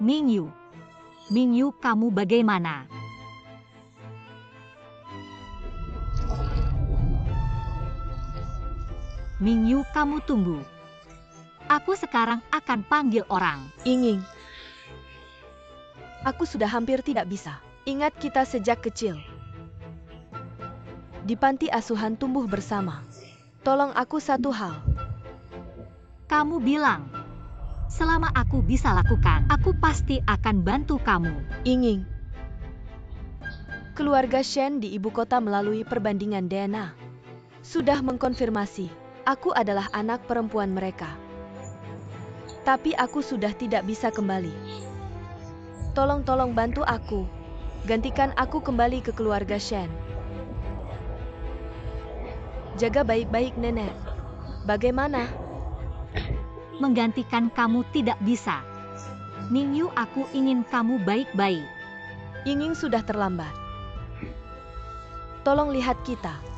Mingyu. Mingyu, kamu bagaimana? Mingyu, kamu tunggu. Aku sekarang akan panggil orang. Inging. Aku sudah hampir tidak bisa. Ingat kita sejak kecil. Di panti asuhan tumbuh bersama. Tolong aku satu hal. Kamu bilang, selama aku bisa lakukan, aku pasti akan bantu kamu. Inging. Keluarga Shen di ibu kota melalui perbandingan DNA sudah mengkonfirmasi aku adalah anak perempuan mereka. Tapi aku sudah tidak bisa kembali. Tolong bantu aku. Gantikan aku kembali ke keluarga Shen. Jaga baik-baik nenek. Bagaimana? Menggantikan kamu tidak bisa. Mingyu, aku ingin kamu baik-baik. Inging sudah terlambat. Tolong lihat kita.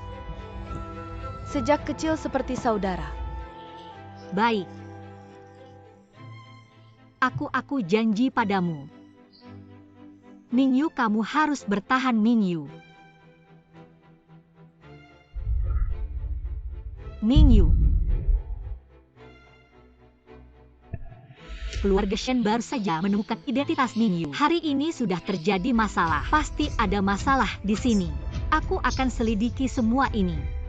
Sejak kecil seperti saudara. Baik. Aku janji padamu. Mingyu, kamu harus bertahan, Mingyu. Mingyu. Keluarga Shen baru saja menemukan identitas Mingyu. Hari ini sudah terjadi masalah. Pasti ada masalah di sini. Aku akan selidiki semua ini.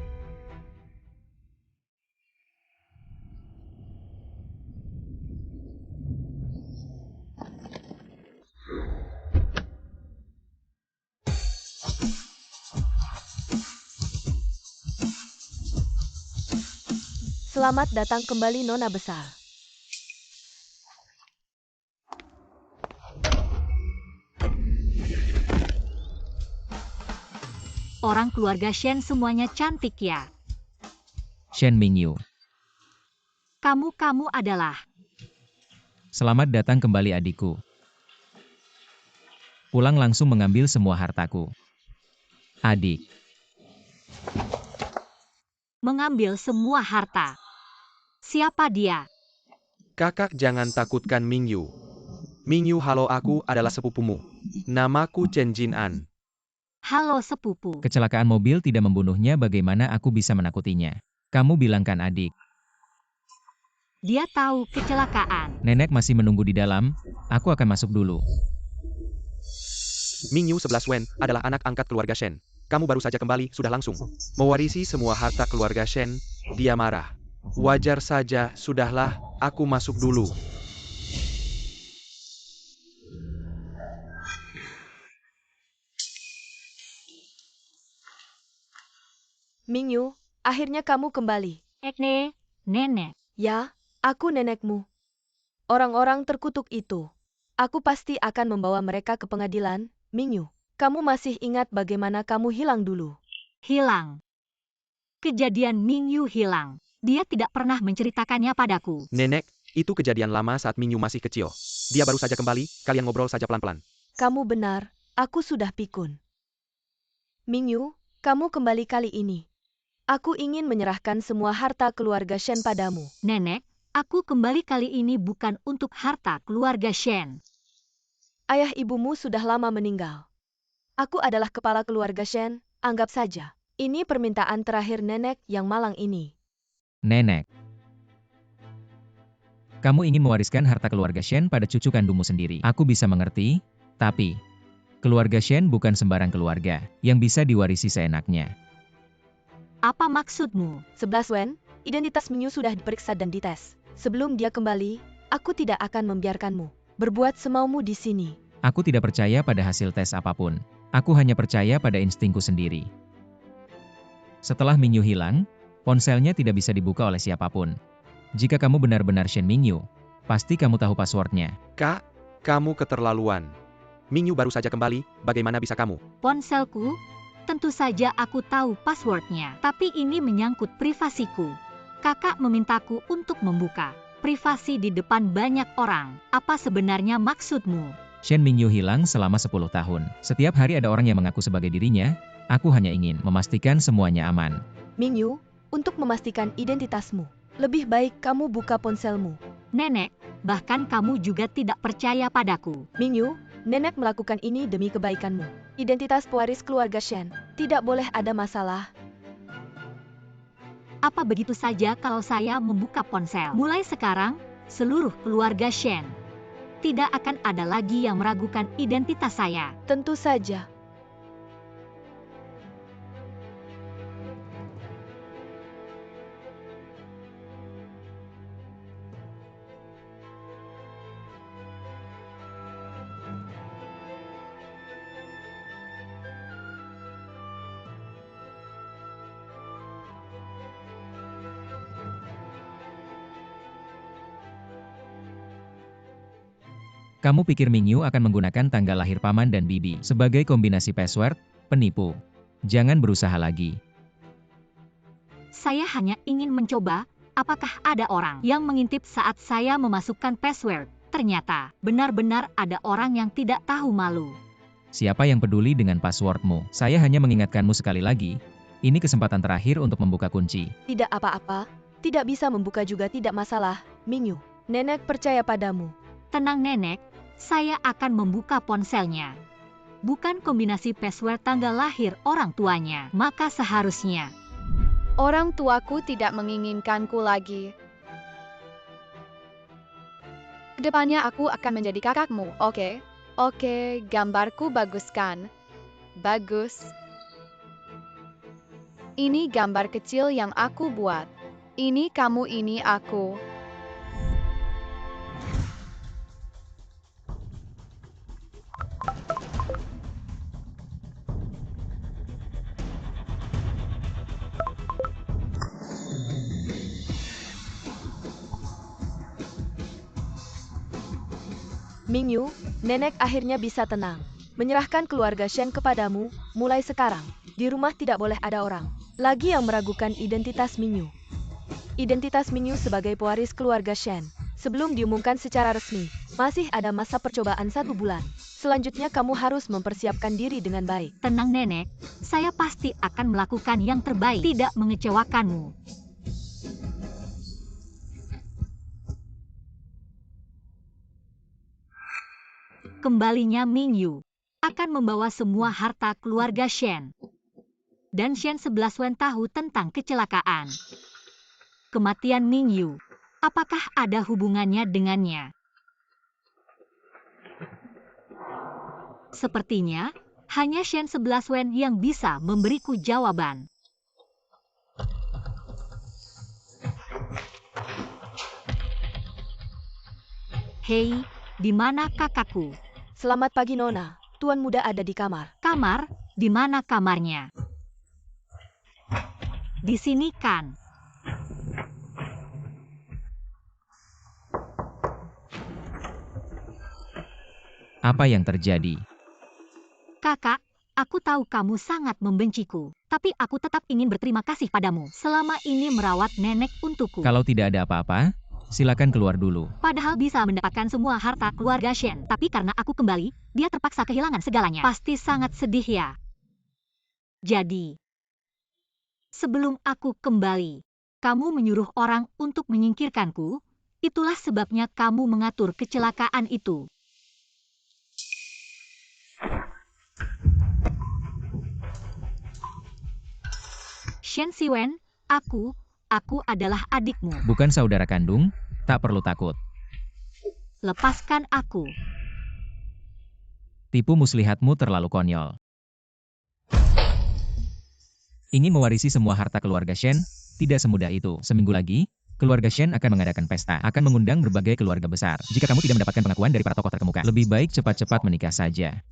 Selamat datang kembali, Nona Besar. Orang keluarga Shen semuanya cantik ya. Shen Mingyu. Kamu adalah. Selamat datang kembali adikku. Pulang langsung mengambil semua hartaku. Adik. Mengambil semua harta. Siapa dia? Kakak, jangan takutkan Mingyu. Mingyu, halo, aku adalah sepupumu. Namaku Chen Jinan. Halo sepupu. Kecelakaan mobil tidak membunuhnya, bagaimana aku bisa menakutinya? Kamu bilangkan adik. Dia tahu kecelakaan. Nenek masih menunggu di dalam, aku akan masuk dulu. Mingyu 11 Wen adalah anak angkat keluarga Shen. Kamu baru saja kembali, sudah langsung mewarisi semua harta keluarga Shen. Dia marah. Wajar saja, sudahlah, aku masuk dulu. Mingyu, akhirnya kamu kembali. Nenek. Ya, aku nenekmu. Orang-orang terkutuk itu. Aku pasti akan membawa mereka ke pengadilan. Mingyu, kamu masih ingat bagaimana kamu hilang dulu? Hilang. Kejadian Mingyu hilang. Dia tidak pernah menceritakannya padaku. Nenek, itu kejadian lama saat Mingyu masih kecil. Dia baru saja kembali, kalian ngobrol saja pelan-pelan. Kamu benar, aku sudah pikun. Mingyu, kamu kembali kali ini. Aku ingin menyerahkan semua harta keluarga Shen padamu. Nenek, aku kembali kali ini bukan untuk harta keluarga Shen. Ayah ibumu sudah lama meninggal. Aku adalah kepala keluarga Shen, anggap saja. Ini permintaan terakhir nenek yang malang ini. Nenek. Kamu ingin mewariskan harta keluarga Shen pada cucu kandungmu sendiri. Aku bisa mengerti, tapi keluarga Shen bukan sembarang keluarga yang bisa diwarisi seenaknya. Apa maksudmu? 11 Wen, identitas Mingyu sudah diperiksa dan dites. Sebelum dia kembali, aku tidak akan membiarkanmu berbuat semaumu di sini. Aku tidak percaya pada hasil tes apapun. Aku hanya percaya pada instingku sendiri. Setelah Mingyu hilang, ponselnya tidak bisa dibuka oleh siapapun. Jika kamu benar-benar Shen Mingyu, pasti kamu tahu passwordnya. Kak, kamu keterlaluan. Mingyu baru saja kembali, bagaimana bisa kamu? Ponselku? Tentu saja aku tahu passwordnya, tapi ini menyangkut privasiku. Kakak memintaku untuk membuka privasi di depan banyak orang. Apa sebenarnya maksudmu? Shen Mingyu hilang selama 10 tahun. Setiap hari ada orang yang mengaku sebagai dirinya. Aku hanya ingin memastikan semuanya aman. Mingyu, untuk memastikan identitasmu, lebih baik kamu buka ponselmu. Nenek, Bahkan kamu juga tidak percaya padaku. Mingyu, nenek melakukan ini demi kebaikanmu. Identitas pewaris keluarga Shen tidak boleh ada masalah. Apa begitu saja kalau saya membuka ponsel? Mulai sekarang, seluruh keluarga Shen tidak akan ada lagi yang meragukan identitas saya. Tentu saja. Kamu pikir Mingyu akan menggunakan tanggal lahir paman dan bibi sebagai kombinasi password, penipu. Jangan berusaha lagi. Saya hanya ingin mencoba, apakah ada orang yang mengintip saat saya memasukkan password. Ternyata, benar-benar ada orang yang tidak tahu malu. Siapa yang peduli dengan passwordmu? Saya hanya mengingatkanmu sekali lagi. Ini kesempatan terakhir untuk membuka kunci. Tidak apa-apa, tidak bisa membuka juga tidak masalah. Mingyu, nenek percaya padamu. Tenang nenek, saya akan membuka ponselnya. Bukan kombinasi password tanggal lahir orang tuanya, maka seharusnya Orang tuaku tidak menginginkanku lagi. Kedepannya aku akan menjadi kakakmu, oke? Oke, gambarku bagus kan? Bagus. Ini gambar kecil yang aku buat. Ini kamu, ini aku. Mingyu, nenek akhirnya bisa tenang. Menyerahkan keluarga Shen kepadamu, mulai sekarang. Di rumah tidak boleh ada orang lagi yang meragukan identitas Mingyu. Identitas Mingyu sebagai pewaris keluarga Shen. Sebelum diumumkan secara resmi, masih ada masa percobaan 1 bulan. Selanjutnya kamu harus mempersiapkan diri dengan baik. tenang nenek, saya pasti akan melakukan yang terbaik, tidak mengecewakanmu. Kembalinya Mingyu akan membawa semua harta keluarga Shen. Dan Shen 11 Wen tahu tentang kecelakaan. Kematian Mingyu, apakah ada hubungannya dengannya? Sepertinya, hanya Shen 11 Wen yang bisa memberiku jawaban. Hei, di mana kakakku? Selamat pagi Nona, Tuan Muda ada di kamar. Kamar? Di mana kamarnya? Di sini kan? Apa yang terjadi? Kakak, aku tahu kamu sangat membenciku, tapi aku tetap ingin berterima kasih padamu selama ini merawat nenek untukku. Kalau tidak ada apa-apa, silakan keluar dulu. Padahal bisa mendapatkan semua harta keluarga Shen, tapi karena aku kembali, dia terpaksa kehilangan segalanya. Pasti sangat sedih ya. Jadi, sebelum aku kembali, kamu menyuruh orang untuk menyingkirkanku, itulah sebabnya kamu mengatur kecelakaan itu. Shen Siwen, aku adalah adikmu. Bukan saudara kandung, tak perlu takut. Lepaskan aku. Tipu muslihatmu terlalu konyol. Ingin mewarisi semua harta keluarga Shen? Tidak semudah itu. Seminggu lagi, keluarga Shen akan mengadakan pesta. Akan mengundang berbagai keluarga besar. Jika kamu tidak mendapatkan pengakuan dari para tokoh terkemuka, lebih baik cepat-cepat menikah saja.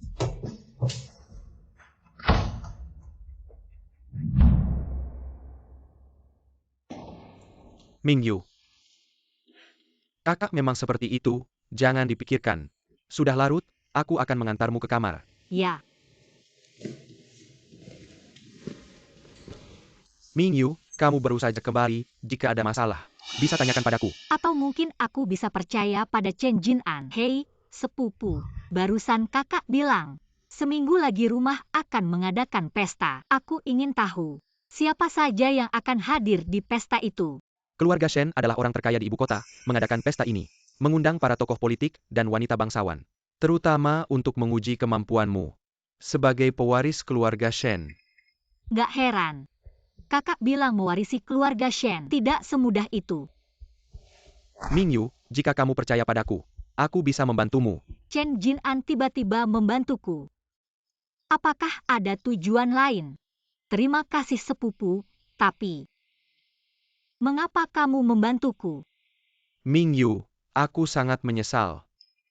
Mingyu. Kakak memang seperti itu, jangan dipikirkan. Sudah larut, aku akan mengantarmu ke kamar. Ya, Mingyu, kamu baru saja kembali, jika ada masalah, bisa tanyakan padaku. atau mungkin aku bisa percaya pada Chen Jinan. Hei, sepupu, barusan kakak bilang, seminggu lagi rumah akan mengadakan pesta. Aku ingin tahu, siapa saja yang akan hadir di pesta itu. Keluarga Shen adalah orang terkaya di ibu kota, mengadakan pesta ini. mengundang para tokoh politik dan wanita bangsawan, terutama untuk menguji kemampuanmu sebagai pewaris keluarga Shen. Gak heran. Kakak bilang mewarisi keluarga Shen tidak semudah itu. Mingyu, jika kamu percaya padaku, aku bisa membantumu. Chen Jinan tiba-tiba membantuku. Apakah ada tujuan lain? Terima kasih sepupu, tapi mengapa kamu membantuku? Mingyu, aku sangat menyesal.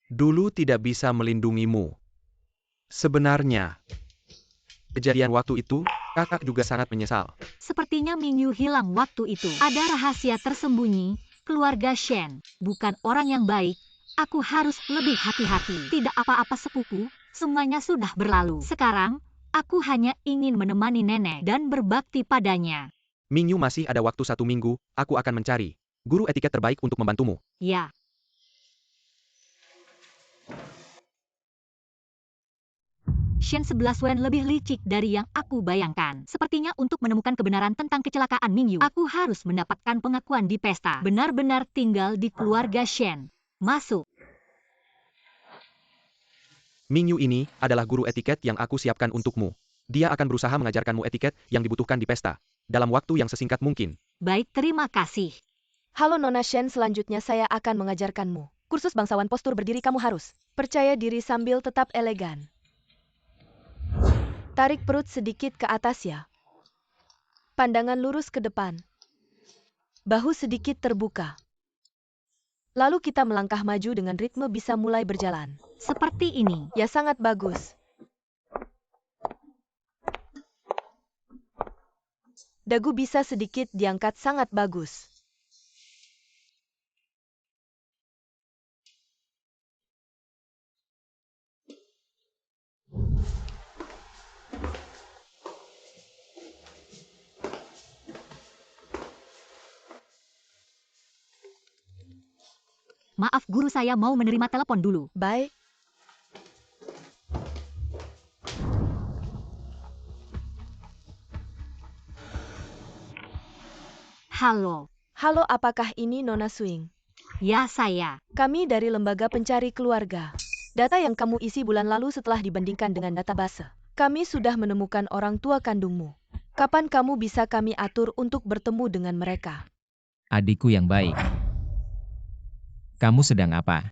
Dulu tidak bisa melindungimu. Sebenarnya, kejadian waktu itu, kakak juga sangat menyesal. Sepertinya Mingyu hilang waktu itu. Ada rahasia tersembunyi, keluarga Shen bukan orang yang baik. Aku harus lebih hati-hati. Tidak apa-apa sepupu, semuanya sudah berlalu. Sekarang, aku hanya ingin menemani nenek dan berbakti padanya. Mingyu masih ada waktu 1 minggu, aku akan mencari guru etiket terbaik untuk membantumu. Ya. Shen 11 Wen lebih licik dari yang aku bayangkan. Sepertinya untuk menemukan kebenaran tentang kecelakaan Mingyu, aku harus mendapatkan pengakuan di pesta. Benar-benar tinggal di keluarga Shen. Masuk. Mingyu ini adalah guru etiket yang aku siapkan untukmu. Dia akan berusaha mengajarkanmu etiket yang dibutuhkan di pesta, dalam waktu yang sesingkat mungkin. Baik, terima kasih. Halo Nona Shen, selanjutnya saya akan mengajarkanmu. Kursus bangsawan postur berdiri, kamu harus percaya diri sambil tetap elegan. Tarik perut sedikit ke atas ya. Pandangan lurus ke depan. Bahu sedikit terbuka. Lalu kita melangkah maju dengan ritme bisa mulai berjalan. Seperti ini. Ya, sangat bagus. Dagu bisa sedikit diangkat, sangat bagus. Maaf guru, saya mau menerima telepon dulu. Baik. Halo. Halo, apakah ini Nona Swing? Ya, saya. Kami dari Lembaga Pencari Keluarga. Data yang kamu isi bulan lalu setelah dibandingkan dengan database. Kami sudah menemukan orang tua kandungmu. Kapan kamu bisa kami atur untuk bertemu dengan mereka? Adikku yang baik. Kamu sedang apa?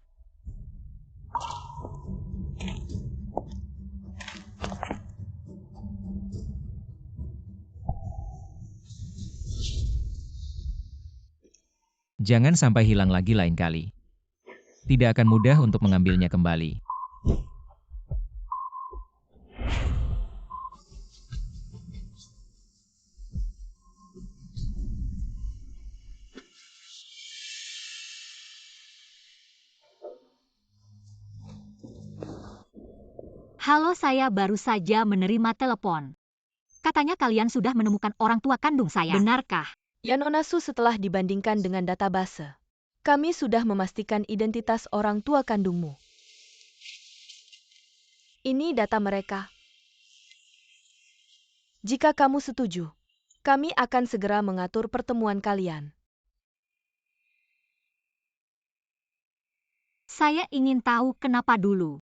Jangan sampai hilang lagi lain kali. Tidak akan mudah untuk mengambilnya kembali. Halo, saya baru saja menerima telepon. Katanya kalian sudah menemukan orang tua kandung saya. Benarkah? Ya Nona Su, setelah dibandingkan dengan database, kami sudah memastikan identitas orang tua kandungmu. Ini data mereka. Jika kamu setuju, kami akan segera mengatur pertemuan kalian. Saya ingin tahu kenapa dulu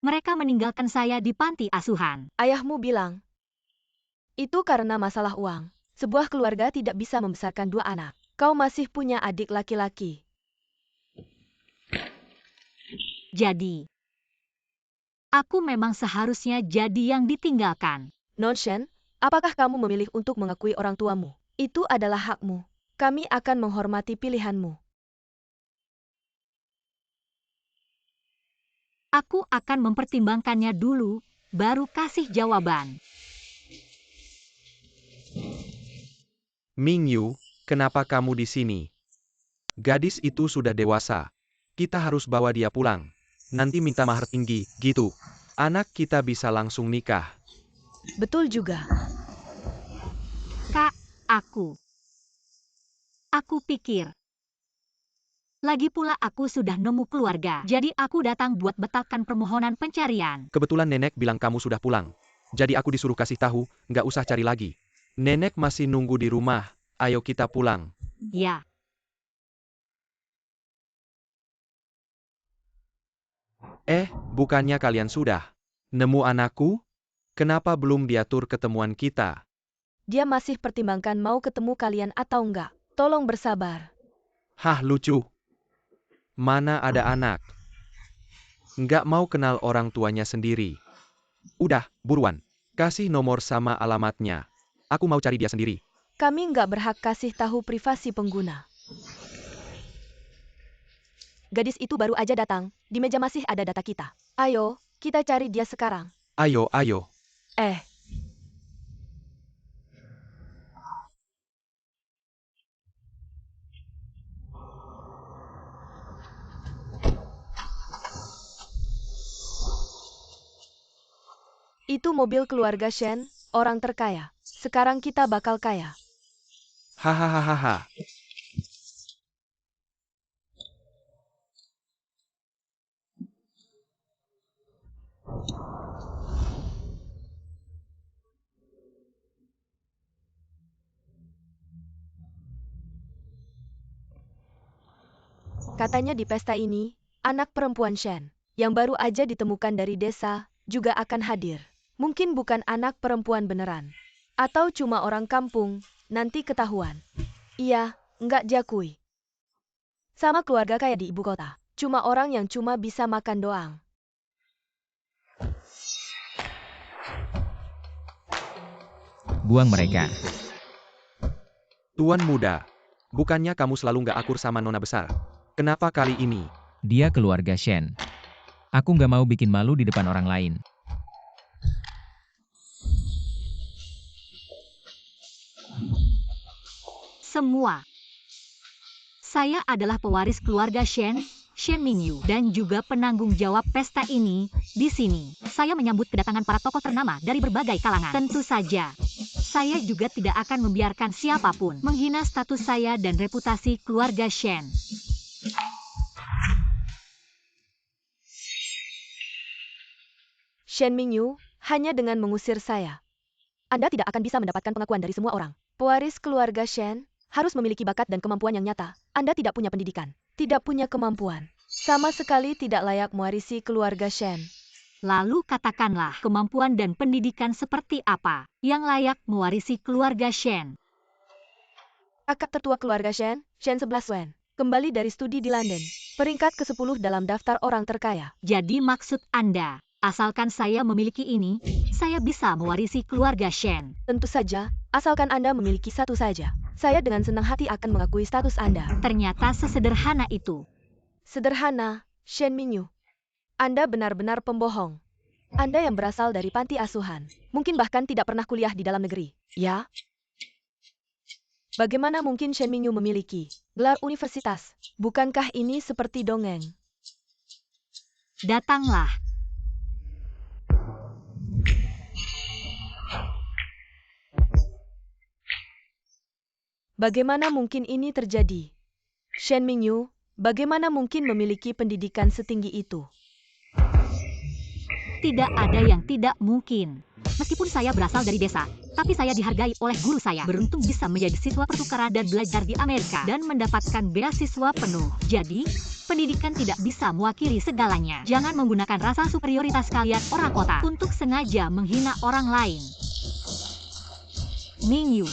mereka meninggalkan saya di panti asuhan. Ayahmu bilang, itu karena masalah uang. Sebuah keluarga tidak bisa membesarkan 2 anak. Kau masih punya adik laki-laki. Jadi, aku memang seharusnya jadi yang ditinggalkan. Non Shen, apakah kamu memilih untuk mengakui orang tuamu? Itu adalah hakmu. Kami akan menghormati pilihanmu. Aku akan mempertimbangkannya dulu, baru kasih jawaban. Mingyu, kenapa kamu di sini? Gadis itu sudah dewasa. Kita harus bawa dia pulang. Nanti minta mahar tinggi, gitu. Anak kita bisa langsung nikah. Betul juga. Kak, aku pikir. Lagi pula aku sudah nemu keluarga, jadi aku datang buat batalkan permohonan pencarian. Kebetulan nenek bilang kamu sudah pulang. Jadi aku disuruh kasih tahu, nggak usah cari lagi. Nenek masih nunggu di rumah. Ayo kita pulang. Ya. Bukannya kalian sudah nemu anakku? Kenapa belum diatur ketemuan kita? Dia masih pertimbangkan mau ketemu kalian atau enggak. Tolong bersabar. Hah, lucu. Mana ada anak? Nggak mau kenal orang tuanya sendiri. Udah, buruan. Kasih nomor sama alamatnya. Aku mau cari dia sendiri. Kami nggak berhak kasih tahu privasi pengguna. Gadis itu baru aja datang. Di meja masih ada data kita. Ayo, kita cari dia sekarang. Ayo. Itu mobil keluarga Shen, orang terkaya. Sekarang kita bakal kaya. Hahaha. Katanya di pesta ini, anak perempuan Shen, yang baru aja ditemukan dari desa, juga akan hadir. Mungkin bukan anak perempuan beneran. Atau cuma orang kampung, nanti ketahuan. Iya, nggak diakui. Sama keluarga kaya di ibu kota. Cuma orang yang cuma bisa makan doang. Buang mereka. Tuan muda, bukannya kamu selalu nggak akur sama nona besar? Kenapa kali ini? Dia keluarga Shen. Aku nggak mau bikin malu di depan orang lain. Semua. Saya adalah pewaris keluarga Shen Mingyu, dan juga penanggung jawab pesta ini. Di sini, saya menyambut kedatangan para tokoh ternama dari berbagai kalangan. Tentu saja, saya juga tidak akan membiarkan siapapun menghina status saya dan reputasi keluarga Shen. Shen Mingyu, hanya dengan mengusir saya, Anda tidak akan bisa mendapatkan pengakuan dari semua orang. Pewaris keluarga Shen harus memiliki bakat dan kemampuan yang nyata. Anda tidak punya pendidikan, tidak punya kemampuan. Sama sekali tidak layak mewarisi keluarga Shen. Lalu katakanlah kemampuan dan pendidikan seperti apa yang layak mewarisi keluarga Shen. Kakak tertua keluarga Shen 11 Wen, kembali dari studi di London. Peringkat ke-10 dalam daftar orang terkaya. Jadi maksud Anda, asalkan saya memiliki ini, saya bisa mewarisi keluarga Shen. Tentu saja, asalkan Anda memiliki satu saja. Saya dengan senang hati akan mengakui status Anda. Ternyata sesederhana itu. Sederhana, Shen Mingyu. Anda benar-benar pembohong. Anda yang berasal dari panti asuhan. Mungkin bahkan tidak pernah kuliah di dalam negeri. Ya? Bagaimana mungkin Shen Mingyu memiliki gelar universitas? Bukankah ini seperti dongeng? Datanglah. Bagaimana mungkin ini terjadi? Shen Mingyu, bagaimana mungkin memiliki pendidikan setinggi itu? Tidak ada yang tidak mungkin. Meskipun saya berasal dari desa, tapi saya dihargai oleh guru saya. Beruntung bisa menjadi siswa pertukaran dan belajar di Amerika dan mendapatkan beasiswa penuh. Jadi, pendidikan tidak bisa mewakili segalanya. Jangan menggunakan rasa superioritas kalian orang kota untuk sengaja menghina orang lain. Mingyu,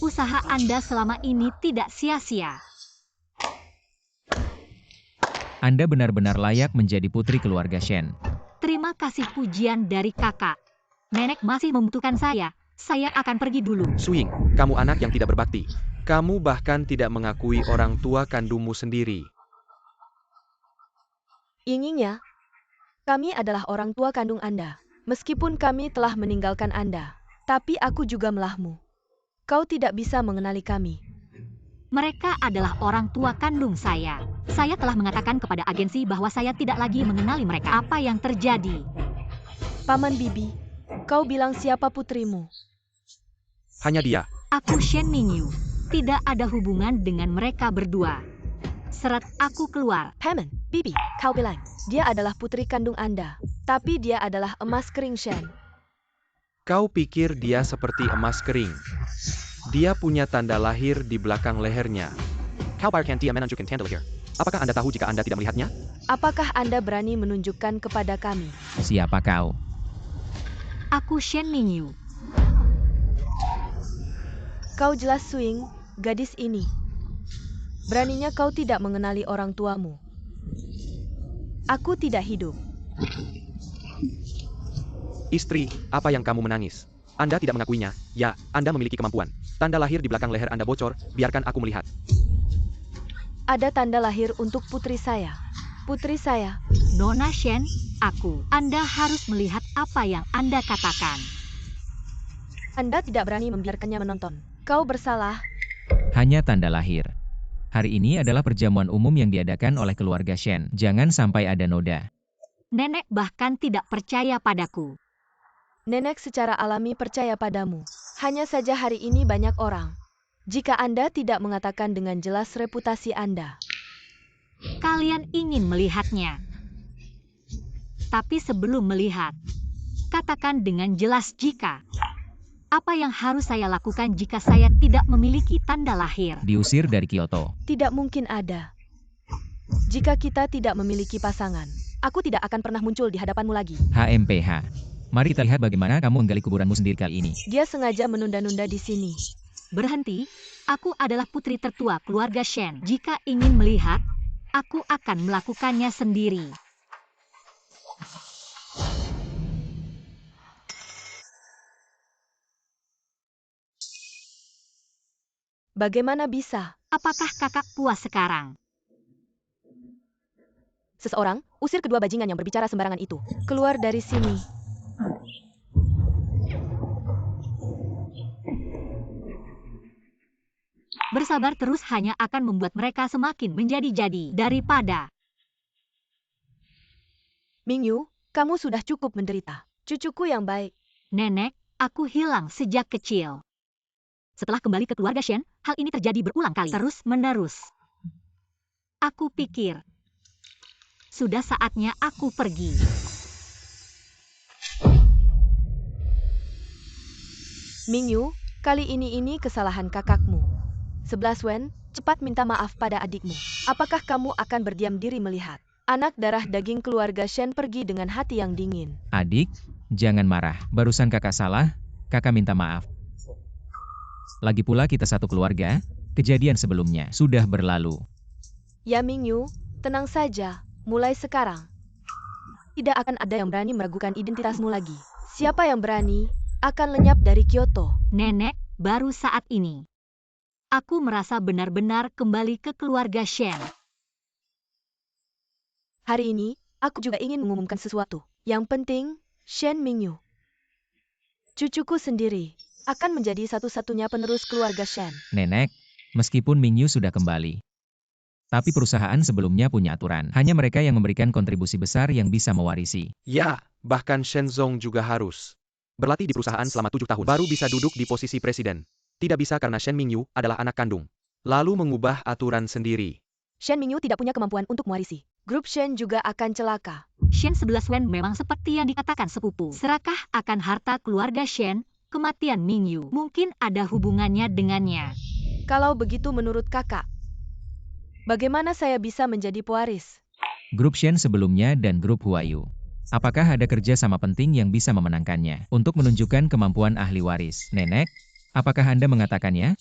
usaha Anda selama ini tidak sia-sia. Anda benar-benar layak menjadi putri keluarga Shen. Terima kasih pujian dari kakak. Nenek masih membutuhkan saya. Saya akan pergi dulu. Suying, kamu anak yang tidak berbakti. Kamu bahkan tidak mengakui orang tua kandungmu sendiri. Inginya, kami adalah orang tua kandung Anda. Meskipun kami telah meninggalkan Anda, tapi aku juga melahmu. Kau tidak bisa mengenali kami. Mereka adalah orang tua kandung saya. Saya telah mengatakan kepada agensi bahwa saya tidak lagi mengenali mereka. Apa yang terjadi? Paman Bibi, kau bilang siapa putrimu? Hanya dia. Aku Shen Mingyu. Tidak ada hubungan dengan mereka berdua. Seret aku keluar. Paman Bibi, kau bilang dia adalah putri kandung Anda. Tapi dia adalah emas kering Shen. Kau pikir dia seperti emas kering? Dia punya tanda lahir di belakang lehernya. Kau bayarkan dia menunjukkan tanda lahir. Apakah Anda tahu jika Anda tidak melihatnya? Apakah Anda berani menunjukkan kepada kami? Siapa kau? Aku Shen Mingyu. Kau jelas Swing, gadis ini. Beraninya kau tidak mengenali orang tuamu. Aku tidak hidup. Istri, apa yang kamu menangis? Anda tidak mengakuinya. Ya, Anda memiliki kemampuan. Tanda lahir di belakang leher Anda bocor, biarkan aku melihat. Ada tanda lahir untuk putri saya. Putri saya. Nona Shen, aku. Anda harus melihat apa yang Anda katakan. Anda tidak berani membiarkannya menonton. Kau bersalah. Hanya tanda lahir. Hari ini adalah perjamuan umum yang diadakan oleh keluarga Shen. Jangan sampai ada noda. Nenek bahkan tidak percaya padaku. Nenek secara alami percaya padamu. Hanya saja hari ini banyak orang. Jika Anda tidak mengatakan dengan jelas reputasi Anda. Kalian ingin melihatnya. Tapi sebelum melihat, katakan dengan jelas jika. Apa yang harus saya lakukan jika saya tidak memiliki tanda lahir? Diusir dari Kyoto. Tidak mungkin ada. Jika kita tidak memiliki pasangan, aku tidak akan pernah muncul di hadapanmu lagi. HMPH. Mari kita lihat bagaimana kamu menggali kuburanmu sendiri kali ini. Dia sengaja menunda-nunda di sini. Berhenti, aku adalah putri tertua keluarga Shen. Jika ingin melihat, aku akan melakukannya sendiri. Bagaimana bisa? Apakah kakak puas sekarang? Seseorang, usir kedua bajingan yang berbicara sembarangan itu. Keluar dari sini. Bersabar terus hanya akan membuat mereka semakin menjadi-jadi daripada. Mingyu, kamu sudah cukup menderita. Cucuku yang baik. Nenek, aku hilang sejak kecil. Setelah kembali ke keluarga Shen, hal ini terjadi berulang kali. Terus-menerus. Aku pikir, sudah saatnya aku pergi. Mingyu, kali ini kesalahan kakakmu. 11 Wen, cepat minta maaf pada adikmu. Apakah kamu akan berdiam diri melihat anak darah daging keluarga Shen pergi dengan hati yang dingin? Adik, jangan marah. Barusan kakak salah, kakak minta maaf. Lagi pula kita satu keluarga, kejadian sebelumnya sudah berlalu. Ya Mingyu, tenang saja. Mulai sekarang, tidak akan ada yang berani meragukan identitasmu lagi. Siapa yang berani, akan lenyap dari Kyoto. Nenek, baru saat ini. Aku merasa benar-benar kembali ke keluarga Shen. Hari ini, aku juga ingin mengumumkan sesuatu. Yang penting, Shen Mingyu, cucuku sendiri, akan menjadi satu-satunya penerus keluarga Shen. Nenek, meskipun Mingyu sudah kembali, tapi perusahaan sebelumnya punya aturan. Hanya mereka yang memberikan kontribusi besar yang bisa mewarisi. Ya, bahkan Shenzong juga harus berlatih di perusahaan selama 7 tahun. Baru bisa duduk di posisi presiden. Tidak bisa karena Shen Mingyu adalah anak kandung. Lalu mengubah aturan sendiri. Shen Mingyu tidak punya kemampuan untuk mewarisi. Grup Shen juga akan celaka. Shen 11 Wen memang seperti yang dikatakan sepupu. Serakah akan harta keluarga Shen, kematian Mingyu. Mungkin ada hubungannya dengannya. Kalau begitu menurut kakak, bagaimana saya bisa menjadi pewaris? Grup Shen sebelumnya dan grup Huayu. Apakah ada kerja sama penting yang bisa memenangkannya? Untuk menunjukkan kemampuan ahli waris. Nenek, apakah Anda mengatakannya?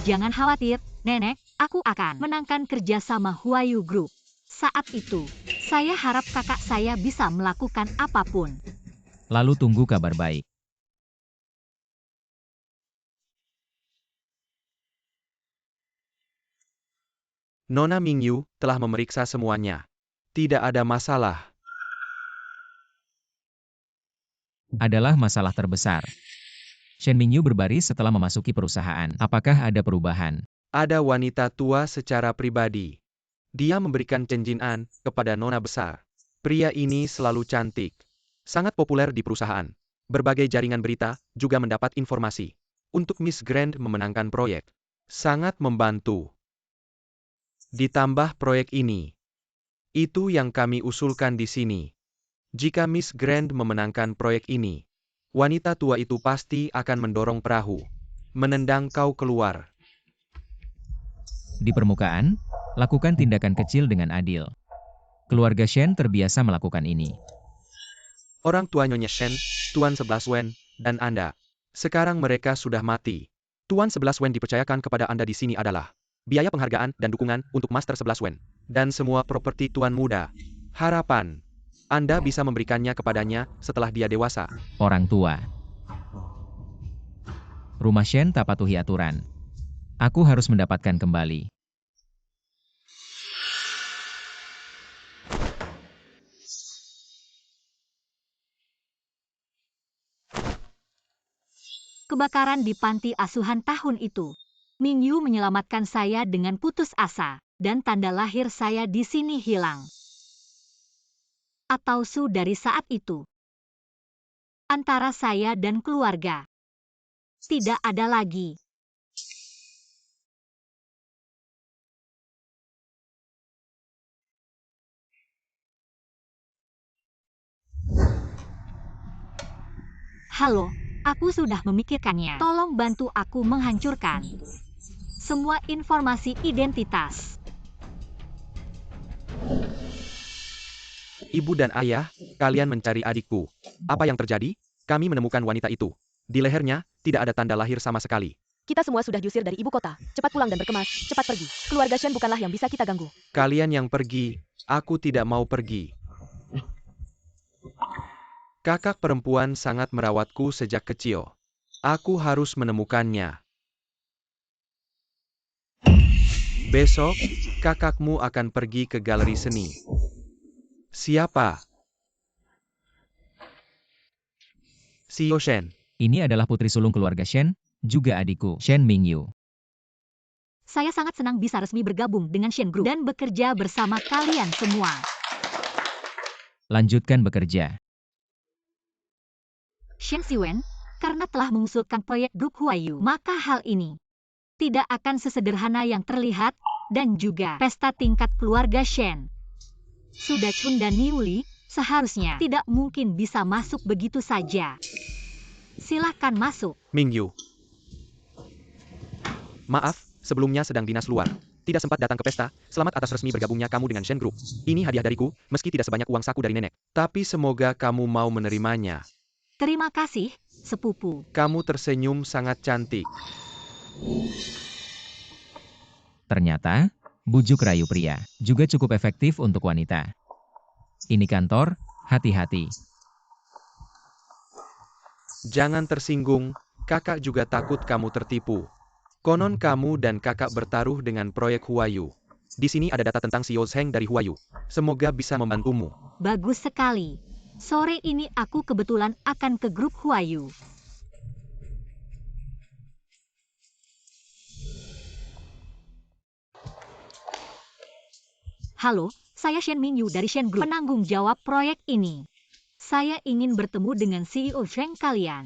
Jangan khawatir, Nenek, aku akan menangkan kerjasama Huayu Group. Saat itu, saya harap kakak saya bisa melakukan apapun. Lalu tunggu kabar baik. Nona Mingyu telah memeriksa semuanya. Tidak ada masalah. Adalah masalah terbesar. Shen Mingyu berbaris setelah memasuki perusahaan. Apakah ada perubahan? Ada wanita tua secara pribadi. Dia memberikan cincin kepada nona besar. Pria ini selalu cantik. Sangat populer di perusahaan. Berbagai jaringan berita juga mendapat informasi. Untuk Miss Grand memenangkan proyek. Sangat membantu. Ditambah proyek ini. Itu yang kami usulkan di sini. Jika Miss Grand memenangkan proyek ini, wanita tua itu pasti akan mendorong perahu. Menendang kau keluar. Di permukaan, lakukan tindakan kecil dengan adil. Keluarga Shen terbiasa melakukan ini. Orang tua Nyonya Shen, Tuan 11 Wen, dan Anda. Sekarang mereka sudah mati. Tuan 11 Wen dipercayakan kepada Anda di sini adalah biaya penghargaan dan dukungan untuk Master 11 Wen. Dan semua properti Tuan Muda. Harapan Anda bisa memberikannya kepadanya setelah dia dewasa. Orang tua. Rumah Shen tak patuhi aturan. Aku harus mendapatkan kembali. Kebakaran di panti asuhan tahun itu. Mingyu menyelamatkan saya dengan putus asa, dan tanda lahir saya di sini hilang. Atau dari saat itu. Antara saya dan keluarga. Tidak ada lagi. Halo, aku sudah memikirkannya. Tolong bantu aku menghancurkan semua informasi identitas. Ibu dan ayah, kalian mencari adikku. Apa yang terjadi? Kami menemukan wanita itu. Di lehernya, tidak ada tanda lahir sama sekali. Kita semua sudah diusir dari ibu kota. Cepat pulang dan berkemas, cepat pergi. Keluarga Shen bukanlah yang bisa kita ganggu. Kalian yang pergi, aku tidak mau pergi. Kakak perempuan sangat merawatku sejak kecil. Aku harus menemukannya. Besok, kakakmu akan pergi ke galeri seni. Siapa? Xiao Shen. Ini adalah putri sulung keluarga Shen, juga adikku, Shen Mingyu. Saya sangat senang bisa resmi bergabung dengan Shen Group dan bekerja bersama kalian semua. Lanjutkan bekerja. Shen Xiwen, karena telah mengusulkan proyek grup Huayu, maka hal ini tidak akan sesederhana yang terlihat, dan juga pesta tingkat keluarga Shen. Sudah Chun dan Niuli, seharusnya tidak mungkin bisa masuk begitu saja. Silahkan masuk. Mingyu. Maaf, sebelumnya sedang dinas luar. Tidak sempat datang ke pesta. Selamat atas resmi bergabungnya kamu dengan Shen Group. Ini hadiah dariku, meski tidak sebanyak uang saku dari nenek. Tapi semoga kamu mau menerimanya. Terima kasih, sepupu. Kamu tersenyum sangat cantik. Ternyata, bujuk rayu pria juga cukup efektif untuk wanita. Ini kantor, hati-hati. Jangan tersinggung, kakak juga takut kamu tertipu. Konon kamu dan kakak bertaruh dengan proyek Huayu. Di sini ada data tentang Xiao Zheng dari Huayu. Semoga bisa membantumu. Bagus sekali. Sore ini aku kebetulan akan ke grup Huayu. Halo, saya Shen Mingyu dari Shen Group, penanggung jawab proyek ini. Saya ingin bertemu dengan CEO Zheng kalian.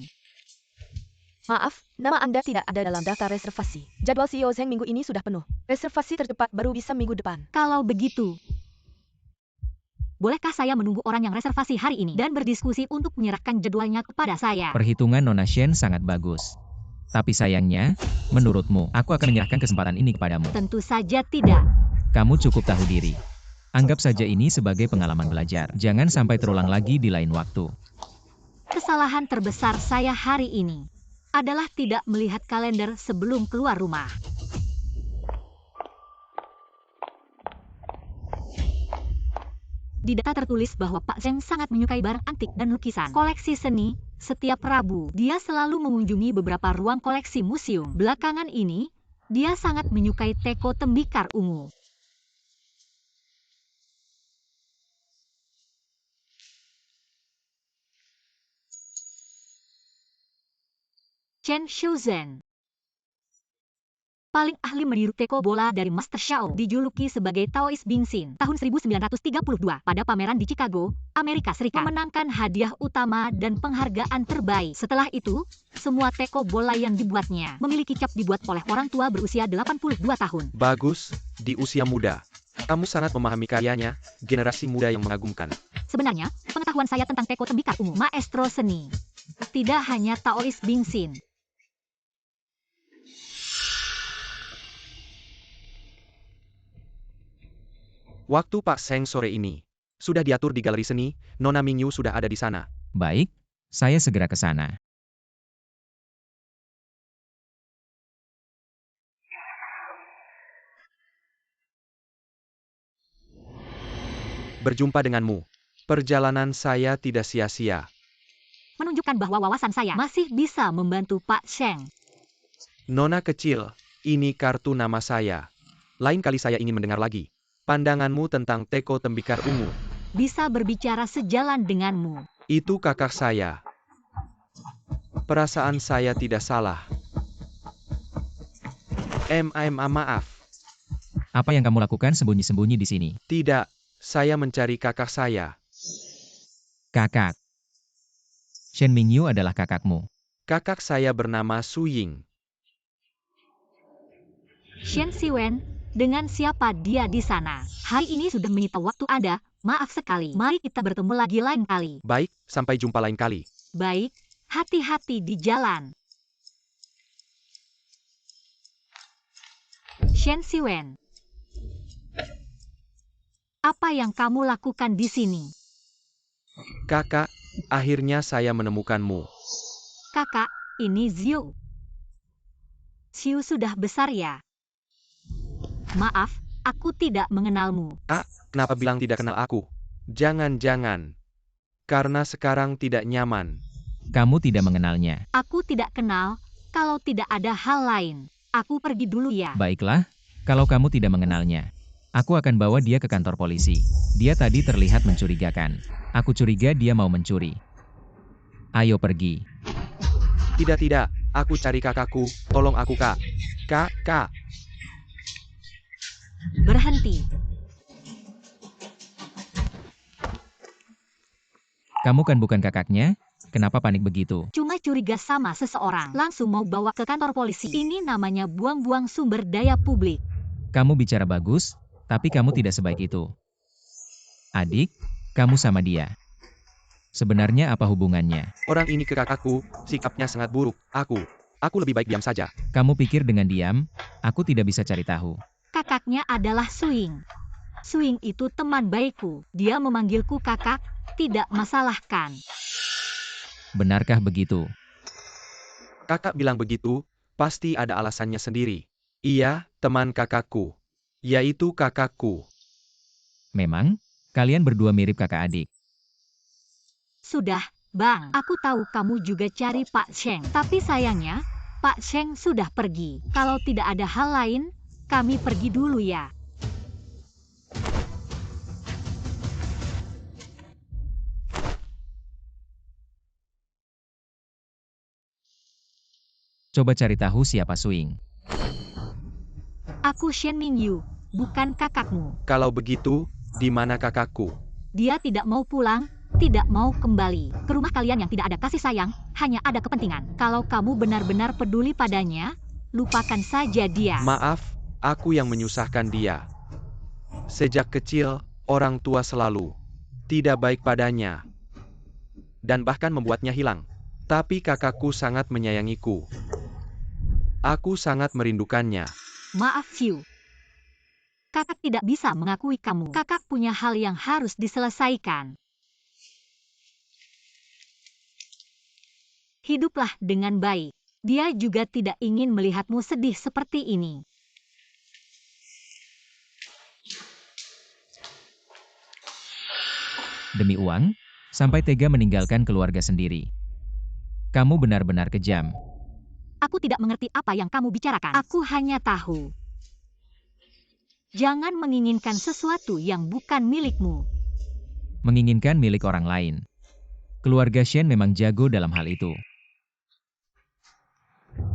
Maaf, nama Anda tidak ada dalam daftar reservasi. Jadwal CEO Zheng minggu ini sudah penuh. Reservasi tercepat baru bisa minggu depan. Kalau begitu, bolehkah saya menunggu orang yang reservasi hari ini dan berdiskusi untuk menyerahkan jadwalnya kepada saya? Perhitungan Nona Shen sangat bagus. Tapi sayangnya, menurutmu, aku akan menyerahkan kesempatan ini kepadamu. Tentu saja tidak. Kamu cukup tahu diri. Anggap saja ini sebagai pengalaman belajar. Jangan sampai terulang lagi di lain waktu. Kesalahan terbesar saya hari ini adalah tidak melihat kalender sebelum keluar rumah. Di data tertulis bahwa Pak Zheng sangat menyukai barang antik dan lukisan. Koleksi seni, setiap Rabu, dia selalu mengunjungi beberapa ruang koleksi museum. Belakangan ini, dia sangat menyukai teko tembikar ungu. Chen Shuzhen, paling ahli meniru teko bola dari Master Xiao, dijuluki sebagai Taoist Bingxin tahun 1932 pada pameran di Chicago, Amerika Serikat, memenangkan hadiah utama dan penghargaan terbaik. Setelah itu, semua teko bola yang dibuatnya memiliki cap dibuat oleh orang tua berusia 82 tahun. Bagus, di usia muda. Kamu sangat memahami karyanya, generasi muda yang mengagumkan. Sebenarnya, pengetahuan saya tentang teko tembikar ungu, maestro seni, tidak hanya Taoist Bingxin. Waktu Pak Seng sore ini. Sudah diatur di galeri seni, Nona Mingyu sudah ada di sana. Baik, saya segera ke sana. Berjumpa denganmu. Perjalanan saya tidak sia-sia. Menunjukkan bahwa wawasan saya masih bisa membantu Pak Sheng. Nona kecil, ini kartu nama saya. Lain kali saya ingin mendengar lagi pandanganmu tentang teko tembikar ungu. Bisa berbicara sejalan denganmu. Itu kakak saya. Perasaan saya tidak salah. Maaf. Apa yang kamu lakukan sembunyi-sembunyi di sini? Tidak, saya mencari kakak saya. Kakak. Shen Mingyu adalah kakakmu. Kakak saya bernama Su Ying. Shen Siwen, dengan siapa dia di sana? Hari ini sudah menyita waktu Anda, maaf sekali. Mari kita bertemu lagi lain kali. Baik, sampai jumpa lain kali. Baik, hati-hati di jalan. Shen Siwen. Apa yang kamu lakukan di sini? Kakak, akhirnya saya menemukanmu. Kakak, ini Xiu. Xiu sudah besar ya? Maaf, aku tidak mengenalmu. Kenapa bilang tidak kenal aku? Jangan-jangan. Karena sekarang tidak nyaman. Kamu tidak mengenalnya. Aku tidak kenal, kalau tidak ada hal lain. Aku pergi dulu ya. Baiklah, kalau kamu tidak mengenalnya. Aku akan bawa dia ke kantor polisi. Dia tadi terlihat mencurigakan. Aku curiga dia mau mencuri. Ayo pergi. Tidak, aku cari kakakku. Tolong aku, Kak. Kak. Berhenti. Kamu kan bukan kakaknya? Kenapa panik begitu? Cuma curiga sama seseorang. Langsung mau bawa ke kantor polisi. Ini namanya buang-buang sumber daya publik. Kamu bicara bagus, tapi kamu tidak sebaik itu. Adik, kamu sama dia. Sebenarnya apa hubungannya? Orang ini ke kakakku, sikapnya sangat buruk. Aku lebih baik diam saja. Kamu pikir dengan diam, aku tidak bisa cari tahu. Kakaknya adalah Suing. Suing itu teman baikku. Dia memanggilku kakak, tidak masalah kan? Benarkah begitu? Kakak bilang begitu, pasti ada alasannya sendiri. Iya, teman kakakku. Yaitu kakakku. Memang, kalian berdua mirip kakak adik. Sudah, Bang. Aku tahu kamu juga cari Pak Sheng. Tapi sayangnya, Pak Sheng sudah pergi. Kalau tidak ada hal lain, kami pergi dulu ya. Coba cari tahu siapa Suing. Aku Shen Mingyu, bukan kakakmu. Kalau begitu, di mana kakakku? Dia tidak mau pulang, tidak mau kembali ke rumah kalian yang tidak ada kasih sayang, hanya ada kepentingan. Kalau kamu benar-benar peduli padanya, lupakan saja dia. Maaf, aku yang menyusahkan dia. Sejak kecil, orang tua selalu tidak baik padanya. Dan bahkan membuatnya hilang. Tapi kakakku sangat menyayangiku. Aku sangat merindukannya. Maaf, Xiu. Kakak tidak bisa mengakui kamu. Kakak punya hal yang harus diselesaikan. Hiduplah dengan baik. Dia juga tidak ingin melihatmu sedih seperti ini. Demi uang, sampai tega meninggalkan keluarga sendiri. Kamu benar-benar kejam. Aku tidak mengerti apa yang kamu bicarakan. Aku hanya tahu. Jangan menginginkan sesuatu yang bukan milikmu. Menginginkan milik orang lain. Keluarga Shen memang jago dalam hal itu.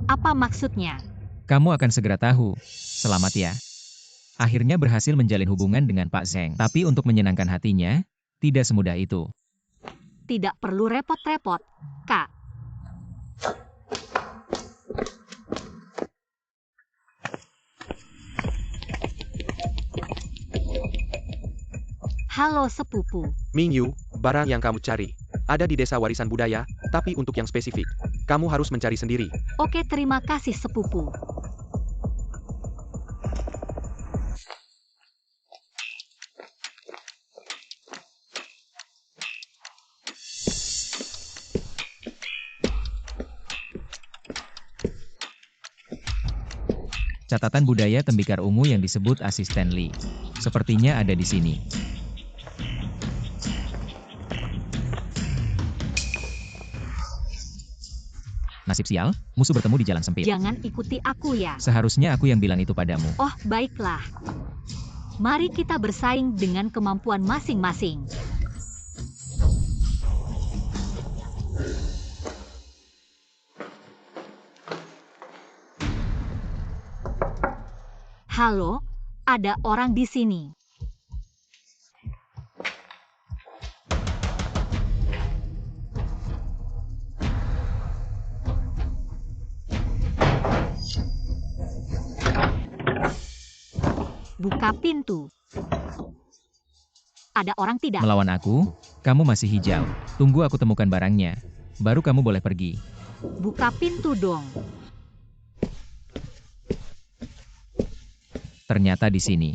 Apa maksudnya? Kamu akan segera tahu. Selamat ya. Akhirnya berhasil menjalin hubungan dengan Pak Zheng. Tapi untuk menyenangkan hatinya, tidak semudah itu. Tidak perlu repot-repot, Kak. Halo sepupu. Mingyu, barang yang kamu cari ada di desa warisan budaya, tapi untuk yang spesifik, kamu harus mencari sendiri. Oke, terima kasih sepupu. Catatan budaya tembikar ungu yang disebut asisten Li. Sepertinya ada di sini. Nasib sial, musuh bertemu di jalan sempit. Jangan ikuti aku ya. Seharusnya aku yang bilang itu padamu. Oh, baiklah. Mari kita bersaing dengan kemampuan masing-masing. Halo, ada orang di sini. Buka pintu. Ada orang tidak? Melawan aku? Kamu masih hijau. Tunggu aku temukan barangnya. Baru kamu boleh pergi. Buka pintu dong. Ternyata di sini.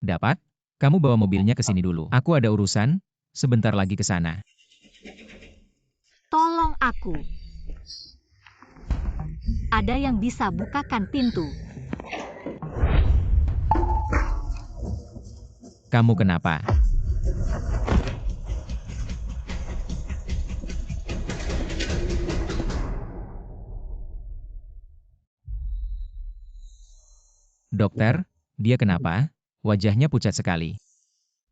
Dapat? Kamu bawa mobilnya ke sini dulu. Aku ada urusan, sebentar lagi ke sana. Tolong aku. Ada yang bisa bukakan pintu. Kamu kenapa? Dokter, dia kenapa? Wajahnya pucat sekali.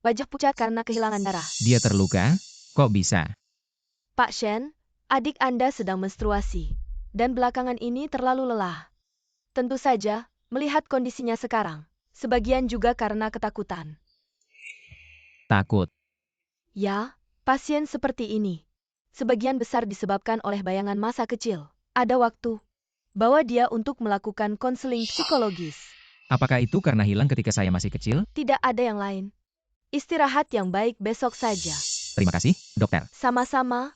Wajah pucat karena kehilangan darah. Dia terluka? Kok bisa? Pak Shen, adik Anda sedang menstruasi. Dan belakangan ini terlalu lelah. Tentu saja, melihat kondisinya sekarang. Sebagian juga karena ketakutan. Takut. Ya, pasien seperti ini. Sebagian besar disebabkan oleh bayangan masa kecil. Ada waktu. Bawa dia untuk melakukan konseling psikologis. Apakah itu karena hilang ketika saya masih kecil? Tidak ada yang lain. Istirahat yang baik besok saja. Terima kasih, dokter. Sama-sama.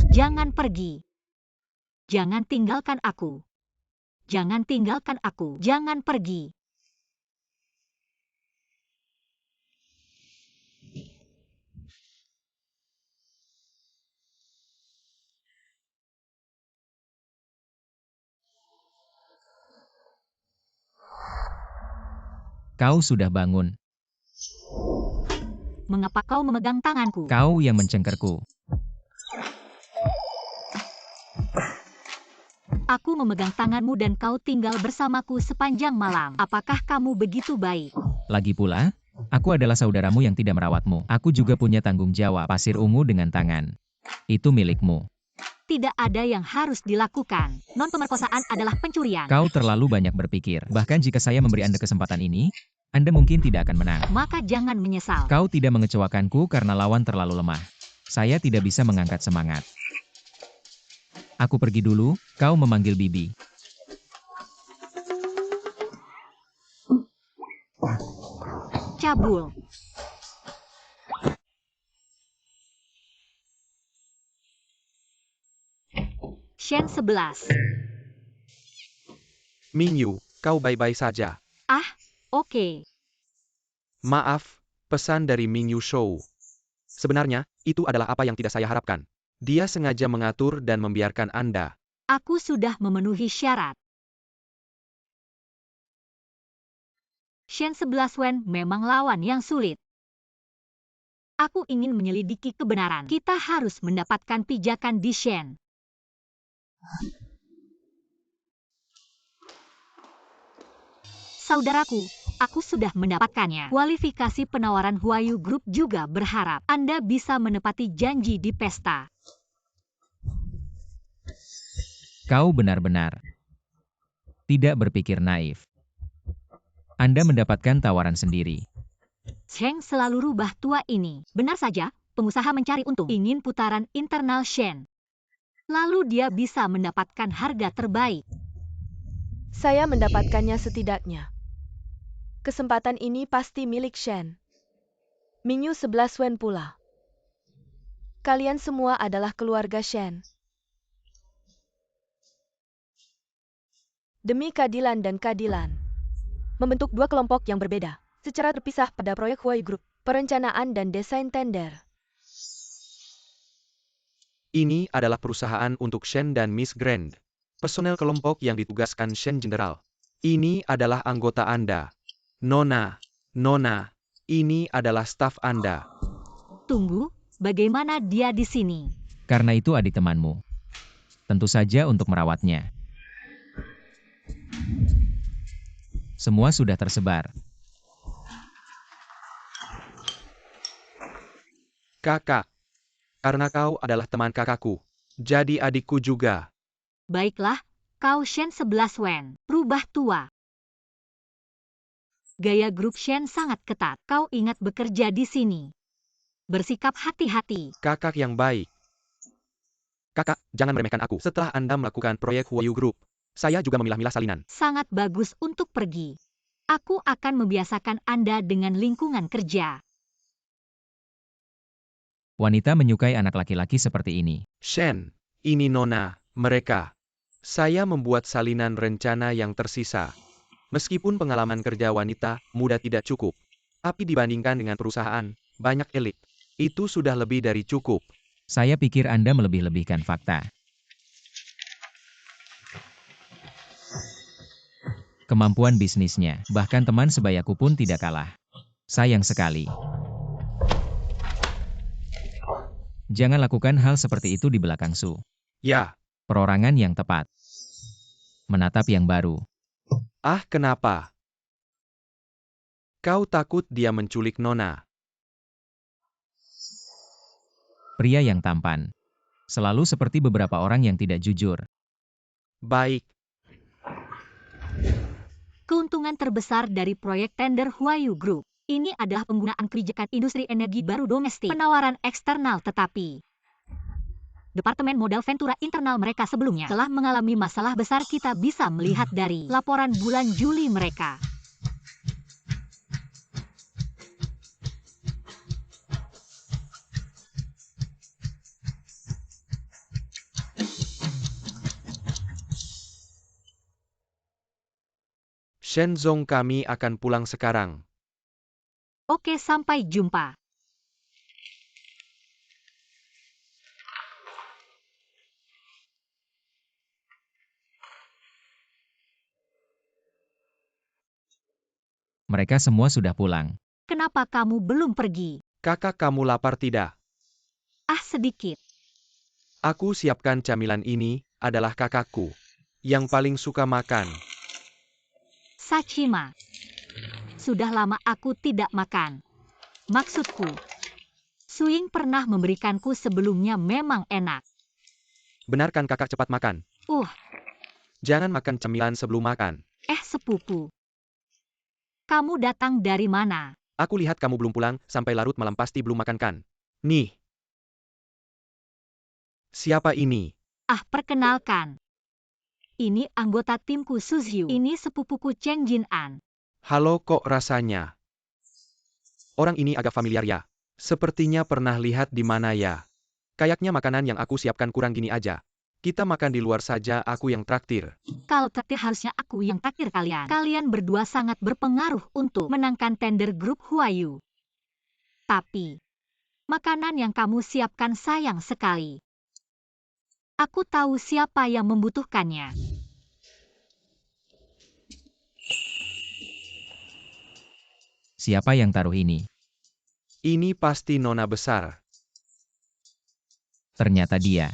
Jangan pergi. Jangan tinggalkan aku. Jangan tinggalkan aku. Jangan pergi. Kau sudah bangun. Mengapa kau memegang tanganku? Kau yang mencengkerku. Aku memegang tanganmu dan kau tinggal bersamaku sepanjang malam. Apakah kamu begitu baik? Lagi pula, aku adalah saudaramu yang tidak merawatmu. Aku juga punya tanggung jawab. Pasir ungu dengan tangan. Itu milikmu. Tidak ada yang harus dilakukan. Non-pemerkosaan adalah pencurian. Kau terlalu banyak berpikir. Bahkan jika saya memberi Anda kesempatan ini, Anda mungkin tidak akan menang. Maka jangan menyesal. Kau tidak mengecewakanku karena lawan terlalu lemah. Saya tidak bisa mengangkat semangat. Aku pergi dulu, kau memanggil Bibi. Cabul. Shen 11. Mingyu, kau baik-baik saja. Ah, oke. Maaf, pesan dari Mingyu Shou. Sebenarnya, itu adalah apa yang tidak saya harapkan. Dia sengaja mengatur dan membiarkan Anda. Aku sudah memenuhi syarat. Shen 11 Wen memang lawan yang sulit. Aku ingin menyelidiki kebenaran. Kita harus mendapatkan pijakan di Shen. Saudaraku, aku sudah mendapatkannya. Kualifikasi penawaran Huayu Group juga berharap Anda bisa menepati janji di pesta. Kau benar-benar tidak berpikir naif. Anda mendapatkan tawaran sendiri. Cheng selalu rubah tua ini. Benar saja, pengusaha mencari untung. Ingin putaran internal Shen. Lalu dia bisa mendapatkan harga terbaik. Saya mendapatkannya setidaknya. Kesempatan ini pasti milik Shen. Mingyu 11 Wen pula. Kalian semua adalah keluarga Shen. Demi keadilan dan keadilan. Membentuk dua kelompok yang berbeda. secara terpisah pada proyek Huayu Group, perencanaan dan desain tender. Ini adalah perusahaan untuk Shen dan Miss Grand. Personel kelompok yang ditugaskan Shen General. Ini adalah anggota Anda. Nona, ini adalah staf Anda. Tunggu, bagaimana dia di sini? Karena itu adik temanmu. Tentu saja untuk merawatnya. Semua sudah tersebar. Kakak, karena kau adalah teman kakakku, jadi adikku juga. Baiklah, kau Shen 11 Wen, rubah tua. Gaya grup Shen sangat ketat. Kau ingat bekerja di sini. Bersikap hati-hati. Kakak yang baik. Kakak, jangan meremehkan aku. Setelah Anda melakukan proyek Huayu Group, saya juga memilah-milah salinan. Sangat bagus untuk pergi. Aku akan membiasakan Anda dengan lingkungan kerja. Wanita menyukai anak laki-laki seperti ini. Shen, ini Nona, mereka. Saya membuat salinan rencana yang tersisa. Meskipun pengalaman kerja wanita muda tidak cukup, tapi dibandingkan dengan perusahaan banyak elit, itu sudah lebih dari cukup. Saya pikir Anda melebih-lebihkan fakta. Kemampuan bisnisnya, bahkan teman sebayaku pun tidak kalah. Sayang sekali. Jangan lakukan hal seperti itu di belakang Su. Ya, Perorangan yang tepat. Menatap yang baru. kenapa? Kau takut dia menculik Nona? Pria yang tampan. Selalu seperti beberapa orang yang tidak jujur. Baik, Keuntungan terbesar dari proyek tender Huayu Group. Ini adalah penggunaan kebijakan industri energi baru domestik. Penawaran eksternal tetapi Departemen Modal Ventura internal mereka sebelumnya telah mengalami masalah besar. Kita bisa melihat dari laporan bulan Juli mereka. Shenzong kami akan pulang sekarang. Oke, sampai jumpa. Mereka semua sudah pulang. Kenapa kamu belum pergi? Kakak kamu lapar tidak? Sedikit. Aku siapkan camilan ini, adalah kakakku. Yang paling suka makan. Sachima. Sudah lama aku tidak makan. Maksudku, Suing pernah memberikanku sebelumnya memang enak. Benarkan kakak cepat makan? Jangan makan cemilan sebelum makan. Sepupu. Kamu datang dari mana? Aku lihat kamu belum pulang, sampai larut malam pasti belum makan kan? Nih. Siapa ini? Perkenalkan. Ini anggota timku Suzyu. Ini sepupuku Cheng Jin An. Halo, kok rasanya? Orang ini agak familiar ya. Sepertinya pernah lihat di mana ya. Kayaknya makanan yang aku siapkan kurang gini aja. Kita makan di luar saja, aku yang traktir. Kalau traktir harusnya aku yang traktir kalian. Kalian berdua sangat berpengaruh untuk menangkan tender grup Huayu. Tapi, makanan yang kamu siapkan sayang sekali. Aku tahu siapa yang membutuhkannya. Siapa yang taruh ini? Ini pasti Nona besar. Ternyata dia.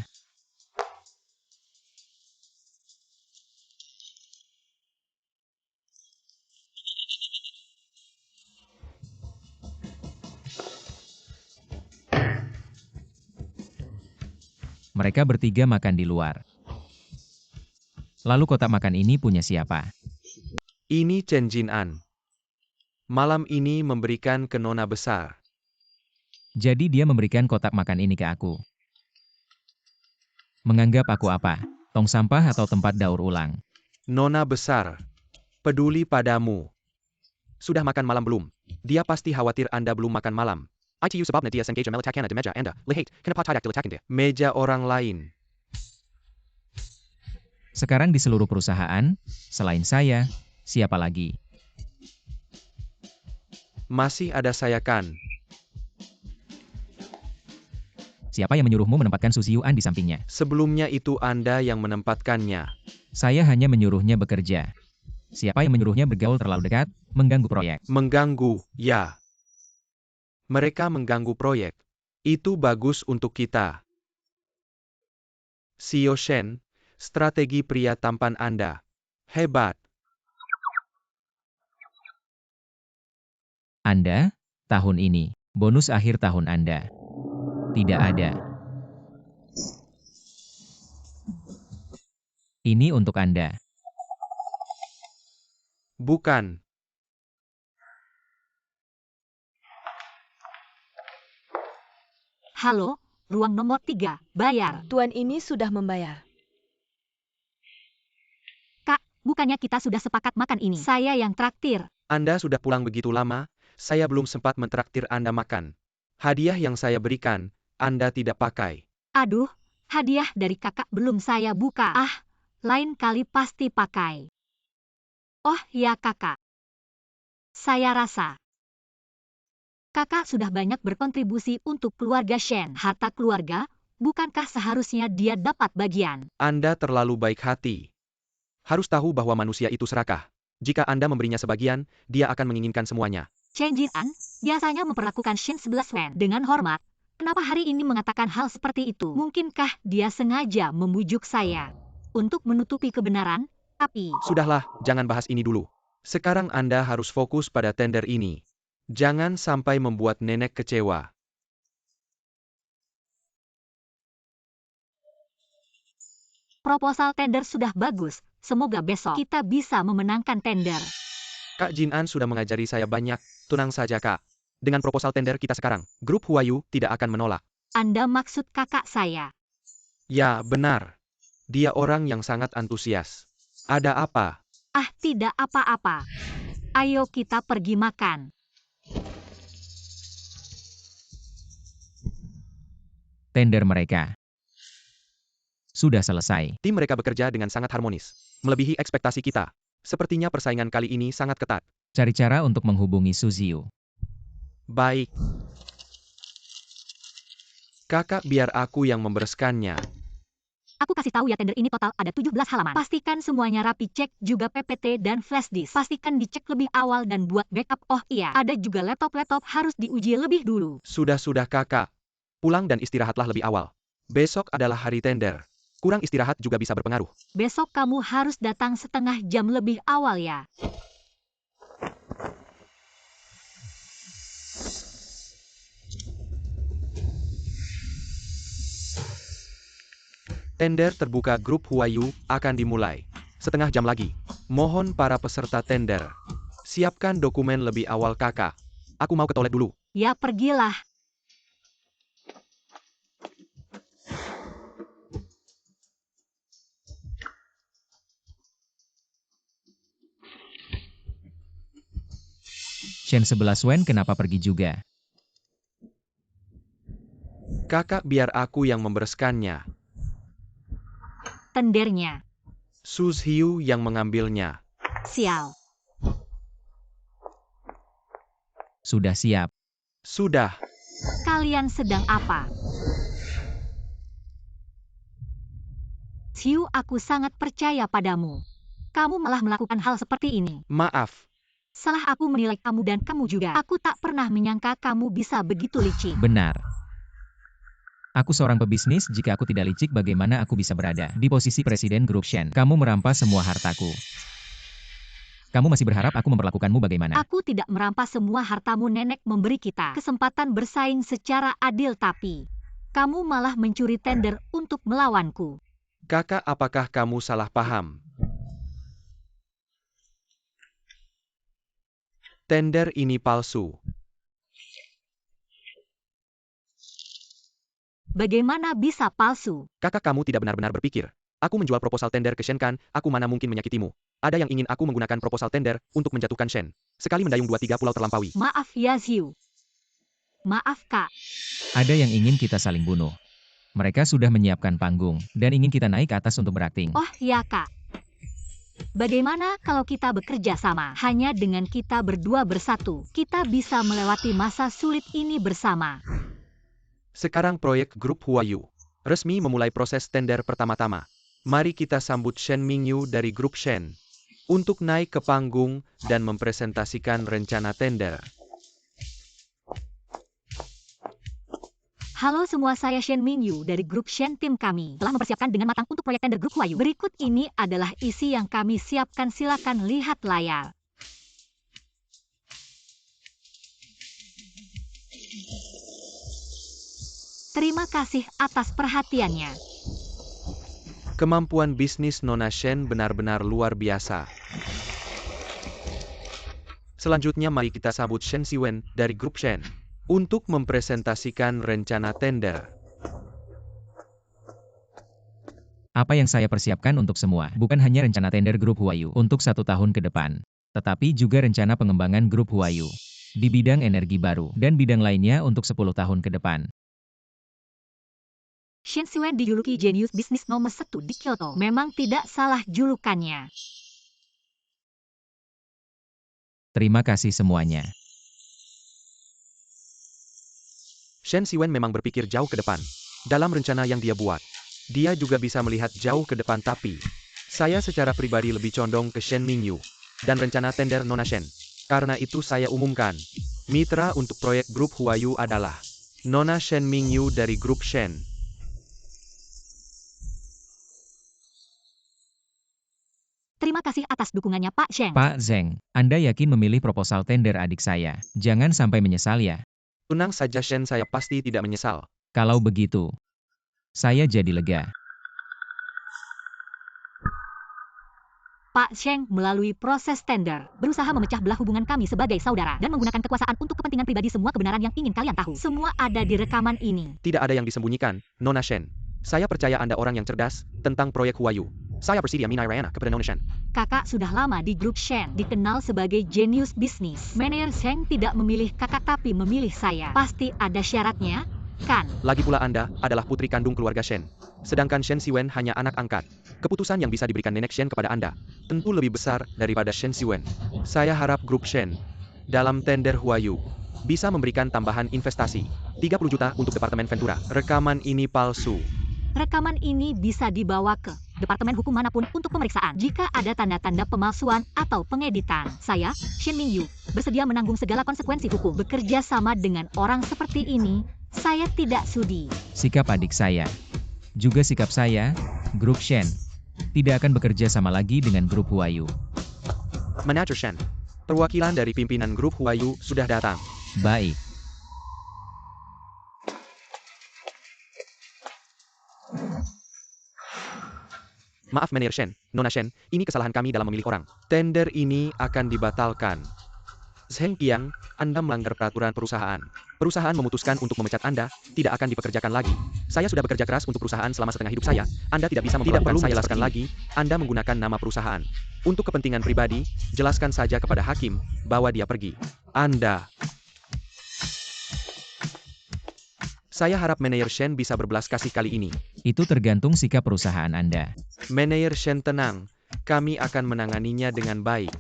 Mereka bertiga makan di luar. Lalu kotak makan ini punya siapa? Ini Chen Jin An. Malam ini memberikan ke Nona besar. Jadi dia memberikan kotak makan ini ke aku. Menganggap aku apa? Tong sampah atau tempat daur ulang? Nona besar. Peduli padamu. Sudah makan malam belum? Dia pasti khawatir Anda belum makan malam. ITU sebabnya dia sengaja meletakkan di meja Anda. Lihat, kenapa tidak diletakkan di meja orang lain? Sekarang di seluruh perusahaan, selain saya, siapa lagi? Masih ada saya kan? Siapa yang menyuruhmu menempatkan Su Xiuan di sampingnya? Sebelumnya itu Anda yang menempatkannya. Saya hanya menyuruhnya bekerja. Siapa yang menyuruhnya bergaul terlalu dekat, mengganggu proyek? Mengganggu, ya. Mereka mengganggu proyek. Itu bagus untuk kita. Xiao Shen, strategi pria tampan Anda. Hebat. Anda, tahun ini, bonus akhir tahun Anda. Tidak ada. Ini untuk Anda. Bukan. Halo, ruang nomor 3, bayar. Tuan ini sudah membayar. Kak, bukannya kita sudah sepakat makan ini? Saya yang traktir. Anda sudah pulang begitu lama, saya belum sempat mentraktir Anda makan. Hadiah yang saya berikan, Anda tidak pakai. Aduh, hadiah dari kakak belum saya buka. Ah, lain kali pasti pakai. Oh ya kakak. Saya rasa kakak sudah banyak berkontribusi untuk keluarga Shen. Harta keluarga, bukankah seharusnya dia dapat bagian? Anda terlalu baik hati. Harus tahu bahwa manusia itu serakah. Jika Anda memberinya sebagian, dia akan menginginkan semuanya. Chen Jinan biasanya memperlakukan Shen 11 Wen dengan hormat. Kenapa hari ini mengatakan hal seperti itu? Mungkinkah dia sengaja membujuk saya untuk menutupi kebenaran? Tapi Sudahlah, jangan bahas ini dulu. Sekarang Anda harus fokus pada tender ini. Jangan sampai membuat nenek kecewa. proposal tender sudah bagus. Semoga besok kita bisa memenangkan tender. Kak Jin-an sudah mengajari saya banyak. Tenang saja Kak. Dengan proposal tender kita sekarang, grup Huayu tidak akan menolak. Anda maksud kakak saya? Ya, benar. Dia orang yang sangat antusias. Ada apa? Ah, tidak apa-apa. Ayo kita pergi makan. Tender mereka sudah selesai. Tim mereka bekerja dengan sangat harmonis. Melebihi ekspektasi kita. Sepertinya persaingan kali ini sangat ketat. Cari cara untuk menghubungi Su Xiu. Baik. Kakak biar aku yang membereskannya. Aku kasih tahu ya, tender ini total ada 17 halaman. Pastikan semuanya rapi, cek juga PPT dan flash disk. Pastikan dicek lebih awal dan buat backup. Oh iya, ada juga laptop harus diuji lebih dulu. Sudah kakak. Pulang dan istirahatlah lebih awal. Besok adalah hari tender. Kurang istirahat juga bisa berpengaruh. Besok kamu harus datang setengah jam lebih awal ya. Tender terbuka grup Huayu akan dimulai. Setengah jam lagi. Mohon para peserta tender. Siapkan dokumen lebih awal kakak. Aku mau ke toilet dulu. Ya pergilah. Shen 11 Wen kenapa pergi juga? Kakak biar aku yang membereskannya. Tendernya. Su Xiu yang mengambilnya. Sial. Sudah siap. Sudah. Kalian sedang apa? Xiu, aku sangat percaya padamu. Kamu malah melakukan hal seperti ini. Maaf. Salah aku menilai kamu dan kamu juga. Aku tak pernah menyangka kamu bisa begitu licik. Benar. Aku seorang pebisnis, jika aku tidak licik bagaimana aku bisa berada di posisi presiden grup Shen. Kamu merampas semua hartaku. Kamu masih berharap aku memperlakukanmu bagaimana? Aku tidak merampas semua hartamu. Nenek memberi kita kesempatan bersaing secara adil, tapi kamu malah mencuri tender untuk melawanku. Kakak, apakah kamu salah paham? Tender ini palsu. Bagaimana bisa palsu? Kakak, kamu tidak benar-benar berpikir. Aku menjual proposal tender ke Shen kan, aku mana mungkin menyakitimu. Ada yang ingin aku menggunakan proposal tender untuk menjatuhkan Shen. Sekali mendayung 2-3 pulau terlampaui. Maaf ya Xiu. Maaf Kak. Ada yang ingin kita saling bunuh. Mereka sudah menyiapkan panggung, dan ingin kita naik ke atas untuk berakting. Oh ya Kak. Bagaimana kalau kita bekerja sama? Hanya dengan kita berdua bersatu, kita bisa melewati masa sulit ini bersama. Sekarang proyek grup Huayu resmi memulai proses tender pertama-tama. Mari kita sambut Shen Mingyu dari grup Shen untuk naik ke panggung dan mempresentasikan rencana tender. Halo semua, saya Shen Mingyu dari grup Shen. Tim kami telah mempersiapkan dengan matang untuk proyek tender grup Huayu. Berikut ini adalah isi yang kami siapkan, silakan lihat layar. Terima kasih atas perhatiannya. Kemampuan bisnis Nona Shen benar-benar luar biasa. Selanjutnya mari kita sambut Shen Siwen dari grup Shen untuk mempresentasikan rencana tender. Apa yang saya persiapkan untuk semua, bukan hanya rencana tender grup Huayu untuk 1 tahun ke depan, tetapi juga rencana pengembangan grup Huayu di bidang energi baru dan bidang lainnya untuk 10 tahun ke depan. Shen Siwen dijuluki jenius bisnis nomor 1 di Kyoto. Memang tidak salah julukannya. Terima kasih semuanya. Shen Siwen memang berpikir jauh ke depan. Dalam rencana yang dia buat, dia juga bisa melihat jauh ke depan, tapi saya secara pribadi lebih condong ke Shen Mingyu dan rencana tender Nona Shen. Karena itu saya umumkan, mitra untuk proyek grup Huayu adalah Nona Shen Mingyu dari grup Shen. Terima kasih atas dukungannya Pak Zheng. Pak Zheng, Anda yakin memilih proposal tender adik saya? Jangan sampai menyesal ya. Tenang saja Shen, saya pasti tidak menyesal. Kalau begitu, saya jadi lega. Pak Zheng melalui proses tender berusaha memecah belah hubungan kami sebagai saudara dan menggunakan kekuasaan untuk kepentingan pribadi. Semua kebenaran yang ingin kalian tahu, semua ada di rekaman ini. Tidak ada yang disembunyikan, Nona Shen. Saya percaya Anda orang yang cerdas tentang proyek Huayu. Saya bersedia minai Rayana kepada Nona Shen. Kakak sudah lama di grup Shen, dikenal sebagai jenius bisnis. Manajer Zheng tidak memilih kakak tapi memilih saya. Pasti ada syaratnya, kan? Lagi pula Anda adalah putri kandung keluarga Shen. Sedangkan Shen Siwen hanya anak angkat. Keputusan yang bisa diberikan nenek Shen kepada Anda tentu lebih besar daripada Shen Siwen. Saya harap grup Shen dalam tender Huayu bisa memberikan tambahan investasi 30 juta untuk Departemen Ventura. Rekaman ini palsu. Rekaman ini bisa dibawa ke Departemen Hukum manapun untuk pemeriksaan. Jika ada tanda-tanda pemalsuan atau pengeditan, saya, Shen Mingyu, bersedia menanggung segala konsekuensi hukum. Bekerja sama dengan orang seperti ini, saya tidak sudi. Sikap adik saya, juga sikap saya, grup Shen, tidak akan bekerja sama lagi dengan grup Huayu. Manajer Shen, perwakilan dari pimpinan grup Huayu sudah datang. Baik. Maaf Manajer Shen, Nona Shen, ini kesalahan kami dalam memilih orang. Tender ini akan dibatalkan. Zheng Qiang, Anda melanggar peraturan perusahaan. Perusahaan memutuskan untuk memecat Anda, tidak akan dipekerjakan lagi. Saya sudah bekerja keras untuk perusahaan selama setengah hidup saya. Anda tidak bisa memperlakukan saya jelaskan lagi. Anda menggunakan nama perusahaan. Untuk kepentingan pribadi, jelaskan saja kepada hakim bahwa dia pergi. Anda. Saya harap Manajer Shen bisa berbelas kasih kali ini. Itu tergantung sikap perusahaan Anda. Manajer Shen tenang, kami akan menanganinya dengan baik.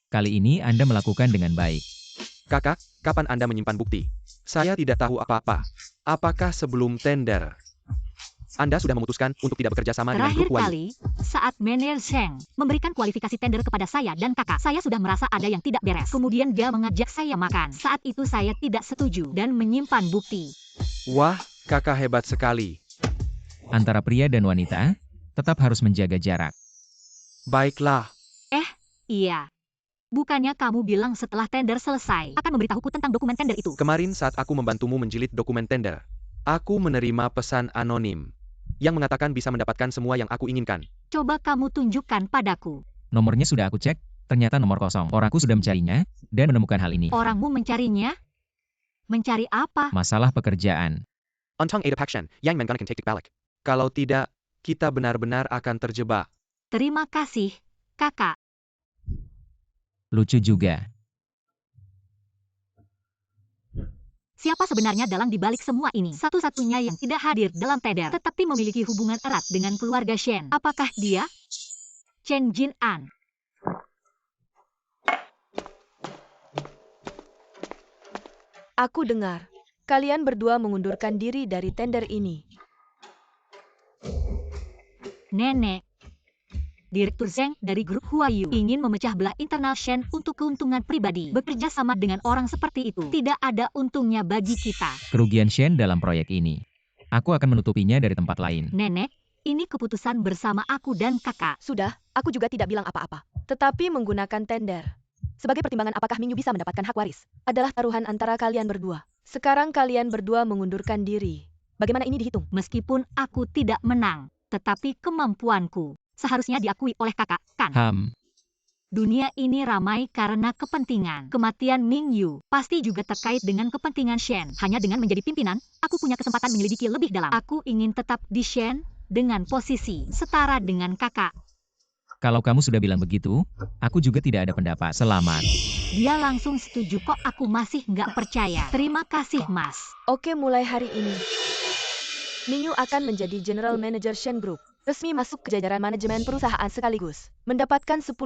Kali ini Anda melakukan dengan baik. Kakak, kapan Anda menyimpan bukti? Saya tidak tahu apa-apa. Apakah sebelum tender? Anda sudah memutuskan untuk tidak bekerja sama dengan Terakhir grup Huayu. kali, saat Manajer Zheng memberikan kualifikasi tender kepada saya dan kakak, saya sudah merasa ada yang tidak beres. Kemudian dia mengajak saya makan. Saat itu saya tidak setuju dan menyimpan bukti. Wah, kakak hebat sekali. Antara pria dan wanita, tetap harus menjaga jarak. Baiklah. Iya. Bukannya kamu bilang setelah tender selesai, akan memberitahuku tentang dokumen tender itu? Kemarin saat aku membantumu menjilid dokumen tender, aku menerima pesan anonim yang mengatakan bisa mendapatkan semua yang aku inginkan. Coba kamu tunjukkan padaku. Nomornya sudah aku cek, ternyata nomor kosong. Orangku sudah mencarinya, dan menemukan hal ini. Orangmu mencarinya? Mencari apa? Masalah pekerjaan. Untang ada Pakshan, yang menggunakan taktik balik. Kalau tidak, kita benar-benar akan terjebak. Terima kasih, kakak. Lucu juga. siapa sebenarnya dalang di balik semua ini? Satu-satunya yang tidak hadir dalam tender, tetapi memiliki hubungan erat dengan keluarga Shen. Apakah dia? Chen Jin-an. Aku dengar, kalian berdua mengundurkan diri dari tender ini. Nenek. Direktur Zheng dari grup Huayu ingin memecah belah internal Shen untuk keuntungan pribadi. Bekerja sama dengan orang seperti itu tidak ada untungnya bagi kita. Kerugian Shen dalam proyek ini. Aku akan menutupinya dari tempat lain. Nenek, ini keputusan bersama aku dan kakak. Sudah, aku juga tidak bilang apa-apa. Tetapi menggunakan tender. Sebagai pertimbangan apakah Mingyu bisa mendapatkan hak waris, adalah taruhan antara kalian berdua. Sekarang kalian berdua mengundurkan diri. Bagaimana ini dihitung? Meskipun aku tidak menang, tetapi kemampuanku seharusnya diakui oleh kakak, kan? Dunia ini ramai karena kepentingan. Kematian Mingyu pasti juga terkait dengan kepentingan Shen. Hanya dengan menjadi pimpinan, aku punya kesempatan menyelidiki lebih dalam. Aku ingin tetap di Shen dengan posisi setara dengan kakak. Kalau kamu sudah bilang begitu, aku juga tidak ada pendapat. Selamat. Dia langsung setuju kok, aku masih nggak percaya. Terima kasih, Mas. Oke, mulai hari ini, Mingyu akan menjadi General Manager Shen Group. Resmi masuk ke jajaran manajemen perusahaan sekaligus. Mendapatkan 10%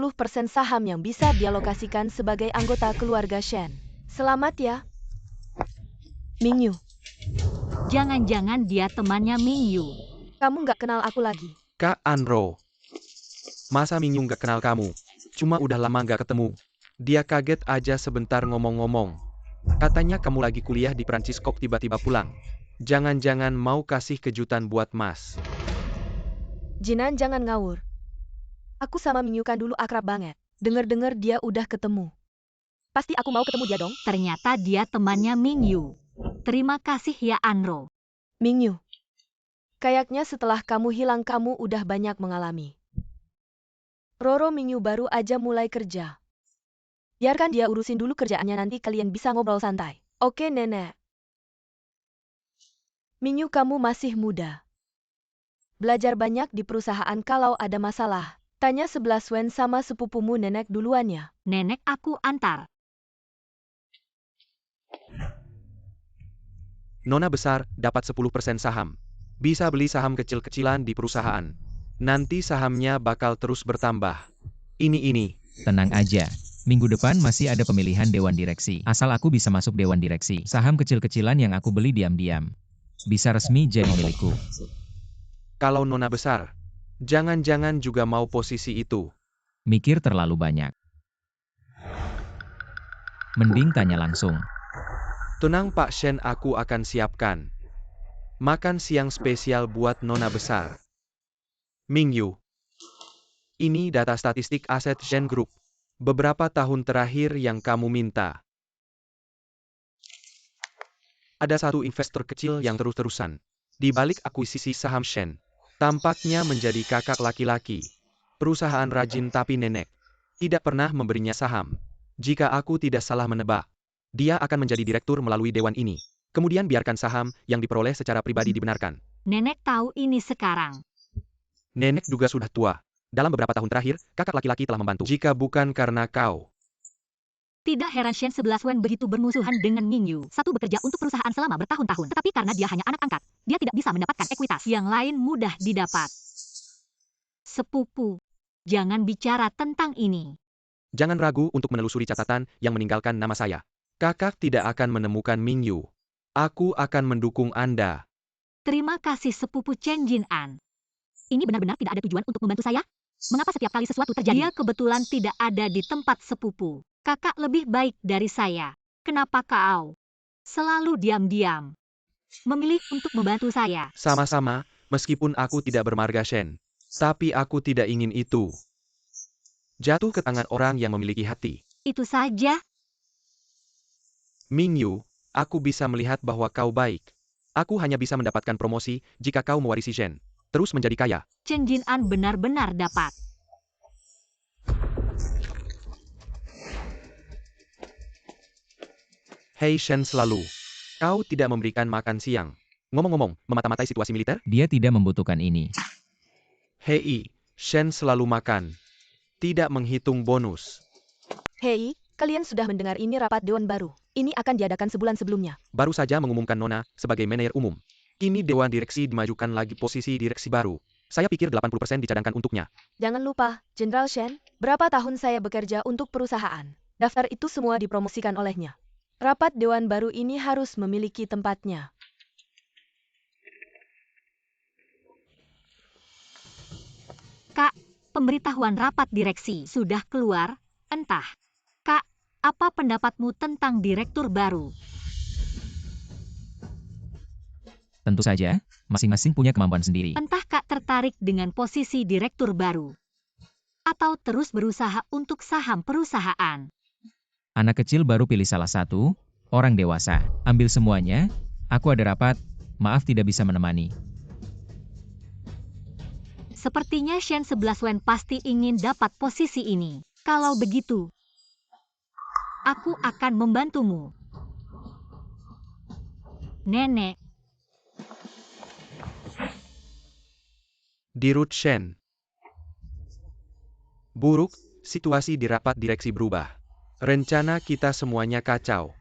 saham yang bisa dialokasikan sebagai anggota keluarga Shen. Selamat ya, Mingyu. Jangan-jangan dia temannya Mingyu. Kamu nggak kenal aku lagi. Kak Anro. Masa Mingyu nggak kenal kamu? Cuma udah lama nggak ketemu. Dia kaget aja sebentar ngomong-ngomong. Katanya kamu lagi kuliah di Prancis kok tiba-tiba pulang. Jangan-jangan mau kasih kejutan buat Mas. Jinan, jangan ngawur. Aku sama Mingyu kan dulu akrab banget. Dengar-dengar dia udah ketemu. Pasti aku mau ketemu dia dong. Ternyata dia temannya Mingyu. Terima kasih ya Anro. Mingyu, kayaknya setelah kamu hilang kamu udah banyak mengalami. Roro Mingyu baru aja mulai kerja. Biarkan dia urusin dulu kerjaannya, nanti kalian bisa ngobrol santai. Oke, Nenek. Mingyu, kamu masih muda. Belajar banyak di perusahaan, kalau ada masalah, tanya 11 Wen sama sepupumu. Nenek duluan ya. Nenek, aku antar. Nona besar dapat 10% saham. Bisa beli saham kecil-kecilan di perusahaan. Nanti sahamnya bakal terus bertambah. Ini. Tenang aja. Minggu depan masih ada pemilihan dewan direksi. Asal aku bisa masuk dewan direksi, saham kecil-kecilan yang aku beli diam-diam bisa resmi jadi milikku. Kalau Nona besar, jangan-jangan juga mau posisi itu. Mikir terlalu banyak. Mending tanya langsung. Tenang Pak Shen, aku akan siapkan makan siang spesial buat Nona besar. Mingyu, ini data statistik aset Shen Group beberapa tahun terakhir yang kamu minta. Ada satu investor kecil yang terus-terusan di balik akuisisi saham Shen. Tampaknya menjadi kakak laki-laki. Perusahaan rajin tapi nenek tidak pernah memberinya saham. Jika aku tidak salah menebak, dia akan menjadi direktur melalui dewan ini. Kemudian biarkan saham yang diperoleh secara pribadi dibenarkan. Nenek tahu ini sekarang. Nenek juga sudah tua. Dalam beberapa tahun terakhir, kakak laki-laki telah membantu. Jika bukan karena kau. Tidak heran Shen 11 Wen begitu bermusuhan dengan Mingyu. Satu bekerja untuk perusahaan selama bertahun-tahun, tetapi karena dia hanya anak angkat, dia tidak bisa mendapatkan ekuitas. Yang lain mudah didapat. Sepupu, jangan bicara tentang ini. Jangan ragu untuk menelusuri catatan yang meninggalkan nama saya. Kakak tidak akan menemukan Mingyu. Aku akan mendukung Anda. Terima kasih sepupu Chen Jin-an. Ini benar-benar tidak ada tujuan untuk membantu saya? Mengapa setiap kali sesuatu terjadi? Dia kebetulan tidak ada di tempat sepupu. Kakak lebih baik dari saya. Kenapa kau selalu diam-diam memilih untuk membantu saya? Sama-sama, meskipun aku tidak bermarga Shen. Tapi aku tidak ingin itu jatuh ke tangan orang yang memiliki hati. Itu saja. Mingyu, aku bisa melihat bahwa kau baik. Aku hanya bisa mendapatkan promosi jika kau mewarisi Shen. Terus menjadi kaya. Chen Jin-an benar-benar dapat. Hei Shen selalu. Kau tidak memberikan makan siang. Ngomong-ngomong, memata-matai situasi militer? Dia tidak membutuhkan ini. Hei, Shen selalu makan. Tidak menghitung bonus. Hei, kalian sudah mendengar ini rapat dewan baru. ini akan diadakan sebulan sebelumnya. Baru saja mengumumkan Nona sebagai manajer umum. Kini Dewan Direksi dimajukan lagi posisi direksi baru. Saya pikir 80% dicadangkan untuknya. Jangan lupa, Jenderal Shen, berapa tahun saya bekerja untuk perusahaan. Daftar itu semua dipromosikan olehnya. Rapat Dewan baru ini harus memiliki tempatnya. Kak, pemberitahuan rapat direksi sudah keluar, entah. Kak, apa pendapatmu tentang direktur baru? Tentu saja, masing-masing punya kemampuan sendiri. Entah Kak tertarik dengan posisi direktur baru? Atau terus berusaha untuk saham perusahaan? Anak kecil baru pilih salah satu, orang dewasa. Ambil semuanya, aku ada rapat, maaf tidak bisa menemani. Sepertinya Shen 11 Wen pasti ingin dapat posisi ini. Kalau begitu, aku akan membantumu. Nenek, Dirut Shen. Buruk, situasi di rapat direksi berubah. Rencana kita semuanya kacau.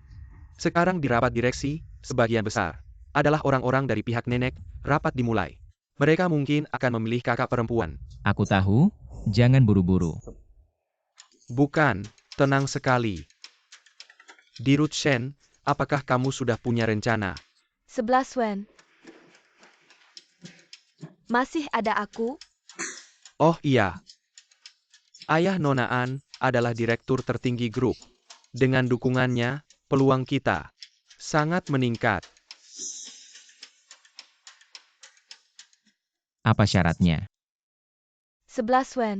Sekarang di rapat direksi, sebagian besar adalah orang-orang dari pihak nenek. Rapat dimulai. Mereka mungkin akan memilih kakak perempuan. Aku tahu, jangan buru-buru. Bukan, tenang sekali. Dirut Shen, apakah kamu sudah punya rencana? 11 Wen. Masih ada aku? Oh iya. Ayah Nona An adalah direktur tertinggi grup. Dengan dukungannya, peluang kita sangat meningkat. Apa syaratnya? 11 Wen.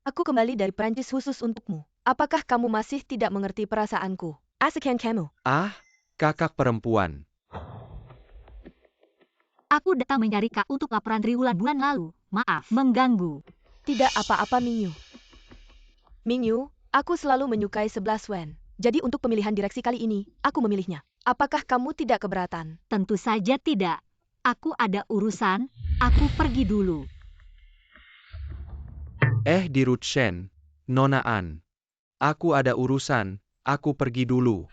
Aku kembali dari Perancis khusus untukmu. Apakah kamu masih tidak mengerti perasaanku? Asekian kamu. Ah, kakak perempuan. aku datang mencari Kak untuk laporan triwulan bulan lalu. Maaf, mengganggu. Tidak apa-apa Mingyu. Mingyu, aku selalu menyukai 11 Wen. Jadi untuk pemilihan direksi kali ini, aku memilihnya. Apakah kamu tidak keberatan? Tentu saja tidak. Aku ada urusan, aku pergi dulu. Dirut Shen, Nona An. Aku ada urusan, aku pergi dulu.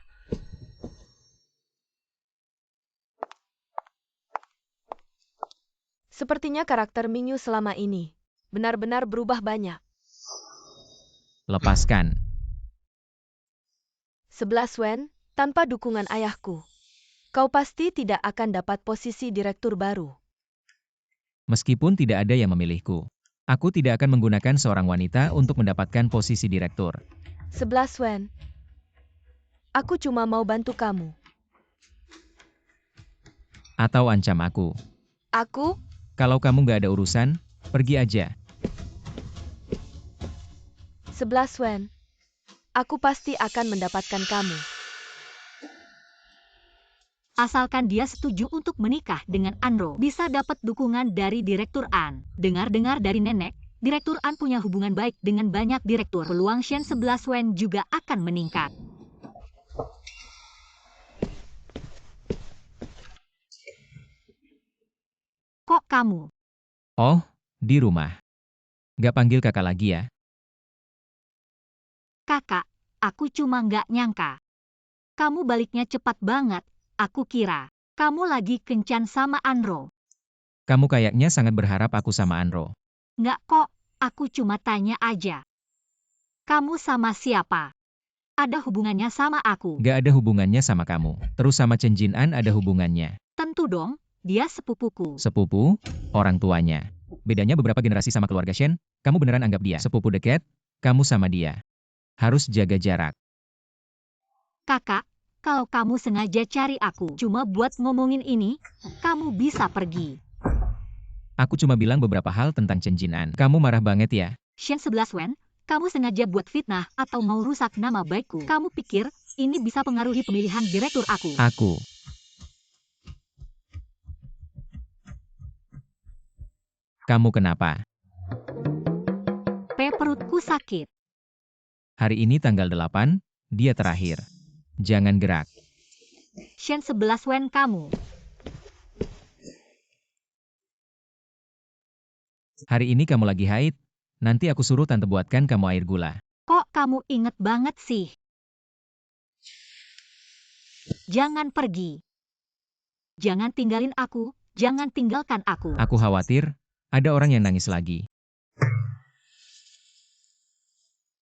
Sepertinya karakter Mingyu selama ini benar-benar berubah banyak. Lepaskan. 11 Wen, tanpa dukungan ayahku, kau pasti tidak akan dapat posisi direktur baru. Meskipun tidak ada yang memilihku, aku tidak akan menggunakan seorang wanita untuk mendapatkan posisi direktur. 11 Wen, aku cuma mau bantu kamu. Atau ancam aku. Aku? Kalau kamu nggak ada urusan, pergi aja. 11 Wen, aku pasti akan mendapatkan kamu. Asalkan dia setuju untuk menikah dengan Anro, bisa dapat dukungan dari Direktur An. Dengar-dengar dari nenek, Direktur An punya hubungan baik dengan banyak direktur. Peluang Shen 11 Wen juga akan meningkat. Kok kamu? Oh, di rumah. Nggak panggil kakak lagi ya? Kakak, aku cuma nggak nyangka. Kamu baliknya cepat banget. Aku kira kamu lagi kencan sama Anro. Kamu kayaknya sangat berharap aku sama Anro. Nggak kok, aku cuma tanya aja. Kamu sama siapa? Ada hubungannya sama aku? Nggak ada hubungannya sama kamu. Terus sama Chen Jin-an ada hubungannya. Tentu dong, dia sepupuku. Sepupu, orang tuanya. Bedanya beberapa generasi sama keluarga Shen, kamu beneran anggap dia sepupu dekat, kamu sama dia. Harus jaga jarak. Kakak, kalau kamu sengaja cari aku cuma buat ngomongin ini, kamu bisa pergi. Aku cuma bilang beberapa hal tentang Chen Jin-an. Kamu marah banget ya? Shen 11 Wen, kamu sengaja buat fitnah atau mau rusak nama baikku? Kamu pikir ini bisa pengaruhi pemilihan direktur aku? Aku. Kamu kenapa? Perutku sakit. Hari ini tanggal 8, dia terakhir. Jangan gerak. Shen 11 Wen kamu. Hari ini kamu lagi haid, nanti aku suruh tante buatkan kamu air gula. Kok Kok kamu inget banget sih? Jangan pergi. Jangan tinggalin aku, jangan tinggalkan aku. Aku khawatir, ada orang yang nangis lagi.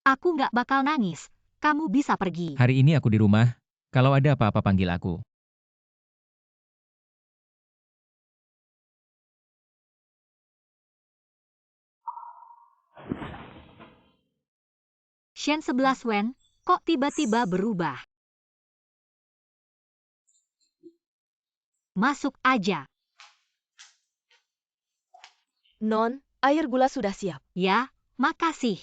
Aku nggak bakal nangis. Kamu bisa pergi. Hari ini aku di rumah, kalau ada apa-apa panggil aku. Shen 11 Wen, kok tiba-tiba berubah? Masuk aja. Non, air gula sudah siap. Ya, makasih.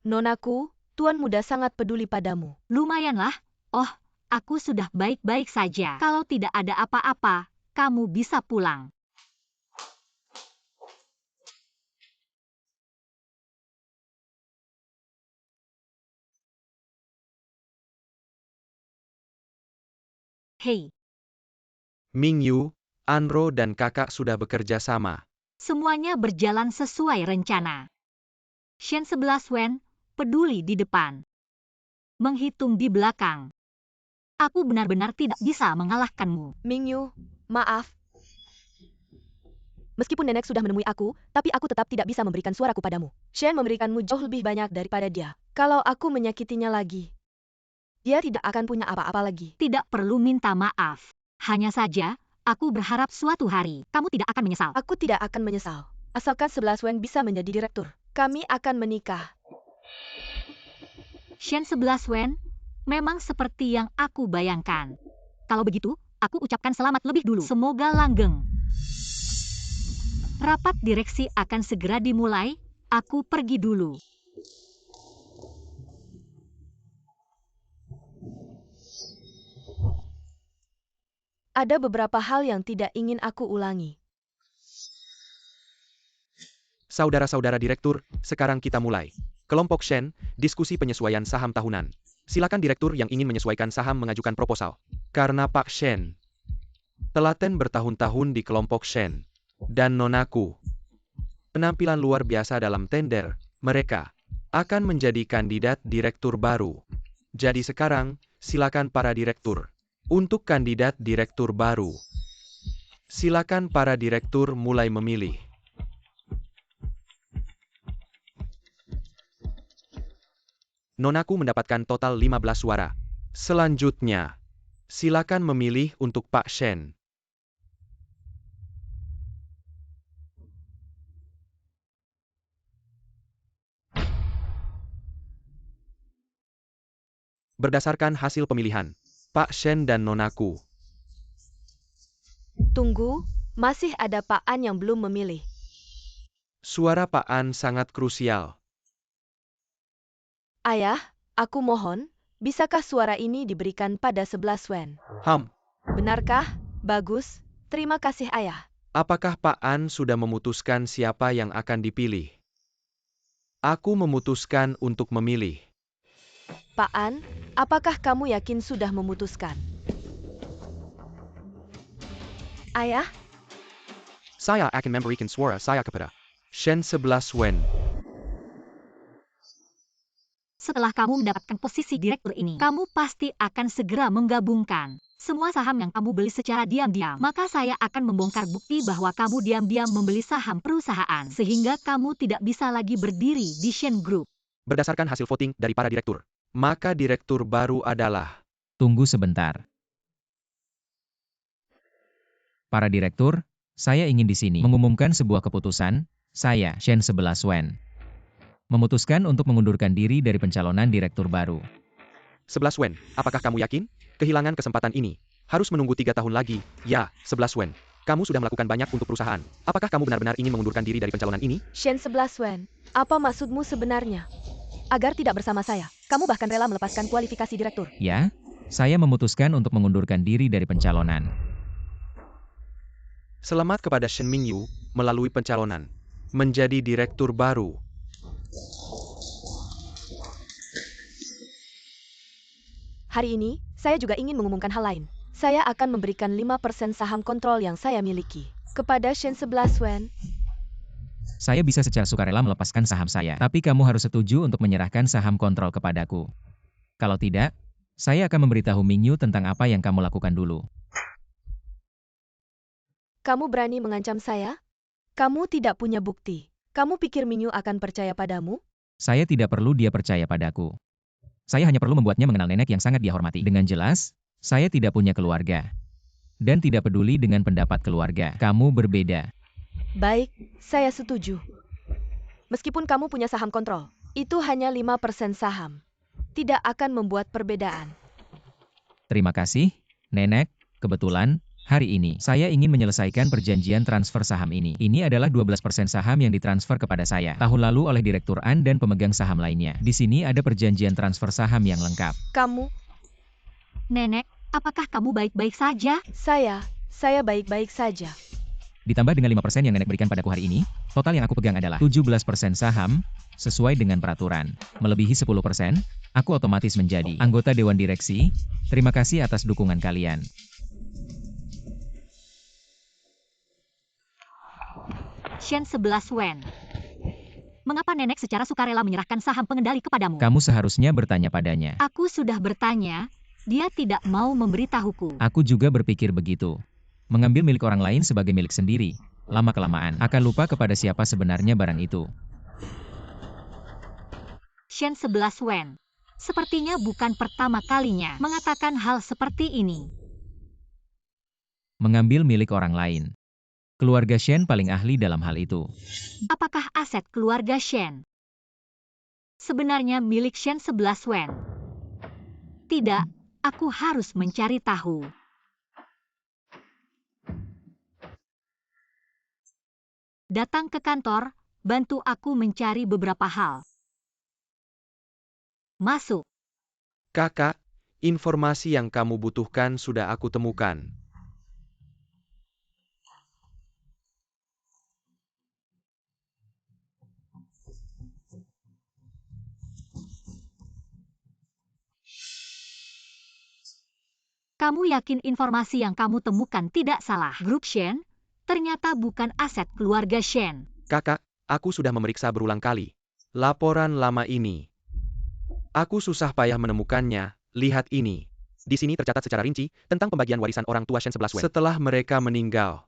Nonaku, Tuan Muda sangat peduli padamu. Lumayanlah. Oh, aku sudah baik-baik saja. Kalau tidak ada apa-apa, kamu bisa pulang. Hei, Mingyu, Anro dan kakak sudah bekerja sama. semuanya berjalan sesuai rencana. Shen 11 Wen, peduli di depan. Menghitung di belakang. Aku benar-benar tidak bisa mengalahkanmu. Mingyu, maaf. Meskipun nenek sudah menemui aku, tapi aku tetap tidak bisa memberikan suaraku padamu. Shen memberikanmu jauh lebih banyak daripada dia. Kalau aku menyakitinya lagi, dia tidak akan punya apa-apa lagi. Tidak perlu minta maaf. Hanya saja, aku berharap suatu hari kamu tidak akan menyesal. Aku tidak akan menyesal. Asalkan 11 Wen bisa menjadi direktur. Kami akan menikah. Shen 11 Wen, memang seperti yang aku bayangkan. Kalau begitu, aku ucapkan selamat lebih dulu. Semoga langgeng. Rapat direksi akan segera dimulai, aku pergi dulu. Ada beberapa hal yang tidak ingin aku ulangi. Saudara-saudara direktur, sekarang kita mulai. Kelompok Shen, diskusi penyesuaian saham tahunan. Silakan direktur yang ingin menyesuaikan saham mengajukan proposal. Karena Pak Shen telaten bertahun-tahun di kelompok Shen dan Nonaku penampilan luar biasa dalam tender, mereka akan menjadi kandidat direktur baru. Jadi sekarang, silakan para direktur. Untuk kandidat direktur baru, silakan para direktur mulai memilih. Nonaku mendapatkan total 15 suara. Selanjutnya, silakan memilih untuk Pak Shen. Berdasarkan hasil pemilihan, Pak Shen dan Nonaku. Tunggu, masih ada Pak An yang belum memilih. Suara Pak An sangat krusial. Ayah, aku mohon, bisakah suara ini diberikan pada 11 Wen? Benarkah? Bagus, terima kasih ayah. Apakah Pak An sudah memutuskan siapa yang akan dipilih? Aku memutuskan untuk memilih. Pak An, apakah kamu yakin sudah memutuskan? Ayah, Saya akan memberikan suara saya kepada Shen 11 Wen. Setelah kamu mendapatkan posisi direktur ini, kamu pasti akan segera menggabungkan semua saham yang kamu beli secara diam-diam. Maka saya akan membongkar bukti bahwa kamu diam-diam membeli saham perusahaan, sehingga kamu tidak bisa lagi berdiri di Shen Group. Berdasarkan hasil voting dari para direktur, maka direktur baru adalah Tunggu sebentar. Para direktur, saya ingin di sini mengumumkan sebuah keputusan. Saya, Shen 11 Wen, memutuskan untuk mengundurkan diri dari pencalonan direktur baru. 11 Wen. Apakah kamu yakin? Kehilangan kesempatan ini harus menunggu 3 tahun lagi. Ya, 11 Wen. Kamu sudah melakukan banyak untuk perusahaan. Apakah kamu benar-benar ingin mengundurkan diri dari pencalonan ini? Shen 11 Wen, apa maksudmu sebenarnya? Agar tidak bersama saya, kamu bahkan rela melepaskan kualifikasi direktur. Ya, saya memutuskan untuk mengundurkan diri dari pencalonan. Selamat kepada Shen Mingyu melalui pencalonan menjadi direktur baru. Hari ini, saya juga ingin mengumumkan hal lain. Saya akan memberikan 5% saham kontrol yang saya miliki kepada Shen 11 Wen. Saya bisa secara sukarela melepaskan saham saya, tapi kamu harus setuju untuk menyerahkan saham kontrol kepadaku. Kalau tidak, saya akan memberitahu Mingyu tentang apa yang kamu lakukan dulu. Kamu berani mengancam saya? Kamu tidak punya bukti. Kamu pikir Mingyu akan percaya padamu? Saya tidak perlu dia percaya padaku. Saya hanya perlu membuatnya mengenal nenek yang sangat dia hormati. Dengan jelas, saya tidak punya keluarga. Dan tidak peduli dengan pendapat keluarga. Kamu berbeda. Baik, saya setuju. Meskipun kamu punya saham kontrol, itu hanya 5% saham. Tidak akan membuat perbedaan. Terima kasih, Nenek. Kebetulan, hari ini saya ingin menyelesaikan perjanjian transfer saham ini. Ini adalah 12% saham yang ditransfer kepada saya tahun lalu oleh Direktur An dan pemegang saham lainnya. Di sini ada perjanjian transfer saham yang lengkap. Kamu, Nenek, apakah kamu baik-baik saja? saya baik-baik saja. Ditambah dengan 5% yang Nenek berikan padaku hari ini, total yang aku pegang adalah 17% saham, sesuai dengan peraturan. Melebihi 10%, aku otomatis menjadi anggota Dewan Direksi. Terima kasih atas dukungan kalian. Shen 11 Wen. Mengapa nenek secara sukarela menyerahkan saham pengendali kepadamu? Kamu seharusnya bertanya padanya. Aku sudah bertanya, dia tidak mau memberitahuku. Aku juga berpikir begitu. Mengambil milik orang lain sebagai milik sendiri, lama-kelamaan akan lupa kepada siapa sebenarnya barang itu. Shen 11 Wen. Sepertinya bukan pertama kalinya mengatakan hal seperti ini. Mengambil milik orang lain. Keluarga Shen paling ahli dalam hal itu. Apakah aset keluarga Shen sebenarnya milik Shen 11 Wen? Tidak, aku harus mencari tahu. Datang ke kantor, bantu aku mencari beberapa hal. Masuk. Kakak, informasi yang kamu butuhkan sudah aku temukan. Kamu yakin informasi yang kamu temukan tidak salah? Grup Shen ternyata bukan aset keluarga Shen. Kakak, aku sudah memeriksa berulang kali laporan lama ini. Aku susah payah menemukannya. Lihat ini. Di sini tercatat secara rinci tentang pembagian warisan orang tua Shen 11 Wen setelah mereka meninggal.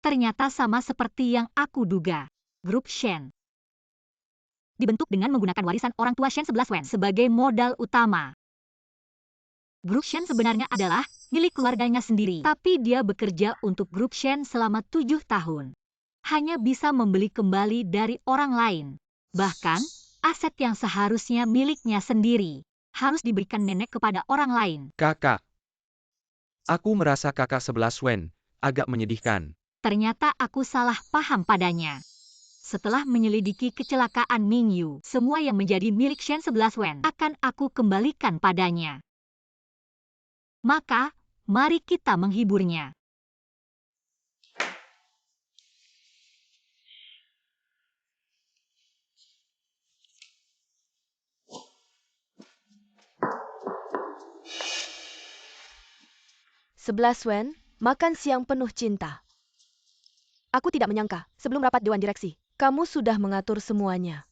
Ternyata sama seperti yang aku duga. Grup Shen dibentuk dengan menggunakan warisan orang tua Shen 11 Wen sebagai modal utama. Grup Shen sebenarnya adalah milik keluarganya sendiri, tapi dia bekerja untuk Grup Shen selama 7 tahun. Hanya bisa membeli kembali dari orang lain. Bahkan, aset yang seharusnya miliknya sendiri harus diberikan nenek kepada orang lain. Kakak, aku merasa kakak 11 Wen agak menyedihkan. Ternyata aku salah paham padanya. Setelah menyelidiki kecelakaan Mingyu, semua yang menjadi milik Shen 11 Wen akan aku kembalikan padanya. Maka, mari kita menghiburnya. Sebelas Wen, makan siang penuh cinta. Aku tidak menyangka, sebelum rapat Dewan Direksi, kamu sudah mengatur semuanya.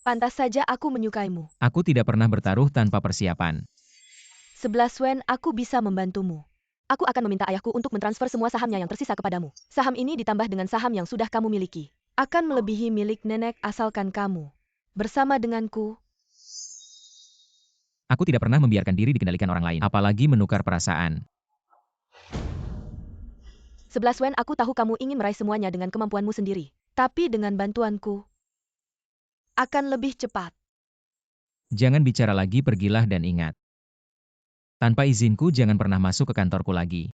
Pantas saja aku menyukaimu. Aku tidak pernah bertaruh tanpa persiapan. 11 Wen, aku bisa membantumu. Aku akan meminta ayahku untuk mentransfer semua sahamnya yang tersisa kepadamu. Saham ini ditambah dengan saham yang sudah kamu miliki. Akan melebihi milik nenek asalkan kamu bersama denganku. Aku tidak pernah membiarkan diri dikendalikan orang lain, apalagi menukar perasaan. 11 Wen, aku tahu kamu ingin meraih semuanya dengan kemampuanmu sendiri. Tapi dengan bantuanku, akan lebih cepat. Jangan bicara lagi, pergilah dan ingat. Tanpa izinku jangan pernah masuk ke kantorku lagi.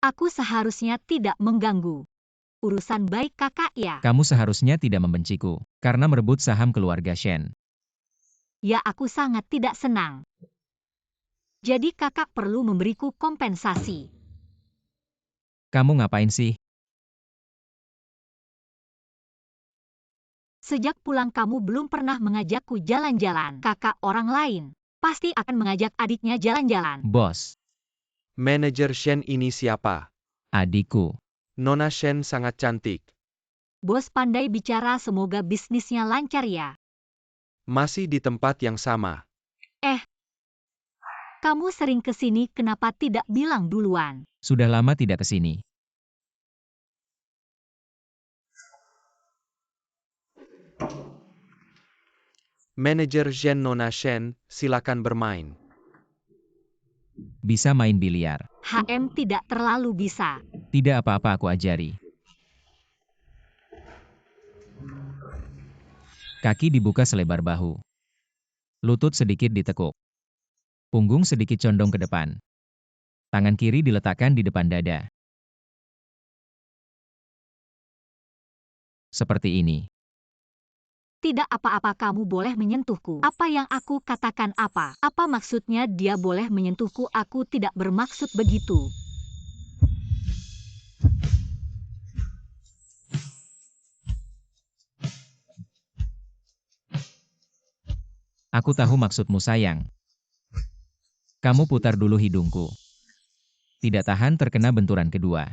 Aku seharusnya tidak mengganggu urusan baik kakak ya. Kamu seharusnya tidak membenciku, karena merebut saham keluarga Shen. Ya, aku sangat tidak senang. Jadi kakak perlu memberiku kompensasi. Kamu ngapain sih? Sejak pulang kamu belum pernah mengajakku jalan-jalan. Kakak orang lain pasti akan mengajak adiknya jalan-jalan. Bos, Manajer Shen ini siapa? adikku. Nona Shen sangat cantik. Bos pandai bicara, semoga bisnisnya lancar ya. Masih di tempat yang sama. Kamu sering kesini, kenapa tidak bilang duluan? Sudah lama tidak ke sini. Manajer Shen Nona Shen, silakan bermain. Bisa main biliar. HM tidak terlalu bisa. Tidak apa-apa, aku ajari. Kaki dibuka selebar bahu. Lutut sedikit ditekuk. Punggung sedikit condong ke depan. Tangan kiri diletakkan di depan dada. Seperti ini. Tidak apa-apa, kamu boleh menyentuhku. Apa yang aku katakan apa? Apa maksudnya dia boleh menyentuhku? Aku tidak bermaksud begitu. Aku tahu maksudmu, sayang. Kamu putar dulu hidungku. Tidak tahan terkena benturan kedua.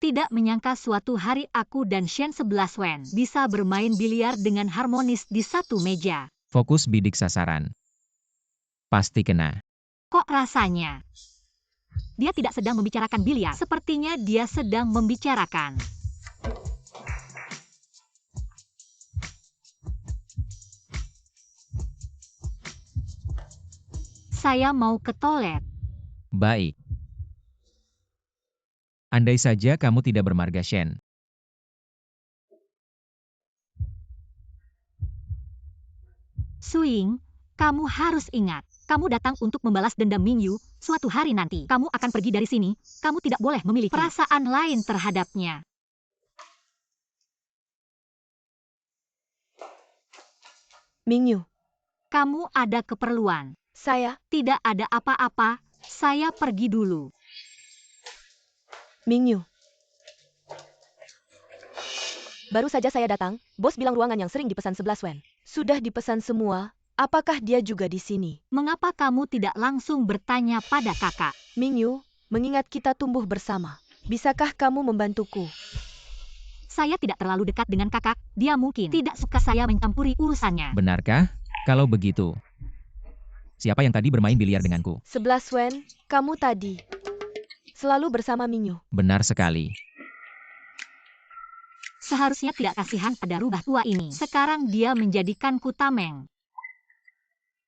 Tidak menyangka suatu hari aku dan Shen 11 Wen bisa bermain biliar dengan harmonis di satu meja. Fokus bidik sasaran. Pasti kena. Kok rasanya? Dia tidak sedang membicarakan biliar. Sepertinya dia sedang membicarakan. Saya mau ke toilet. Baik. Andai saja kamu tidak bermarga, Shen. Suying, kamu harus ingat. Kamu datang untuk membalas dendam Mingyu. Suatu hari nanti, kamu akan pergi dari sini. Kamu tidak boleh memiliki perasaan lain terhadapnya. Mingyu, Kamu ada keperluan. saya, Tidak ada apa-apa, saya pergi dulu. Mingyu. Baru saja saya datang, bos bilang ruangan yang sering dipesan 11 Wen. Sudah dipesan semua, apakah dia juga di sini? Mengapa kamu tidak langsung bertanya pada kakak? Mingyu, mengingat kita tumbuh bersama, bisakah kamu membantuku? Saya tidak terlalu dekat dengan kakak, dia mungkin tidak suka saya mencampuri urusannya. Benarkah? Kalau begitu. Siapa yang tadi bermain biliar denganku? 11 Wen, kamu tadi selalu bersama Mingyu. Benar sekali. Seharusnya tidak kasihan pada rubah tua ini. Sekarang dia menjadikanku tameng.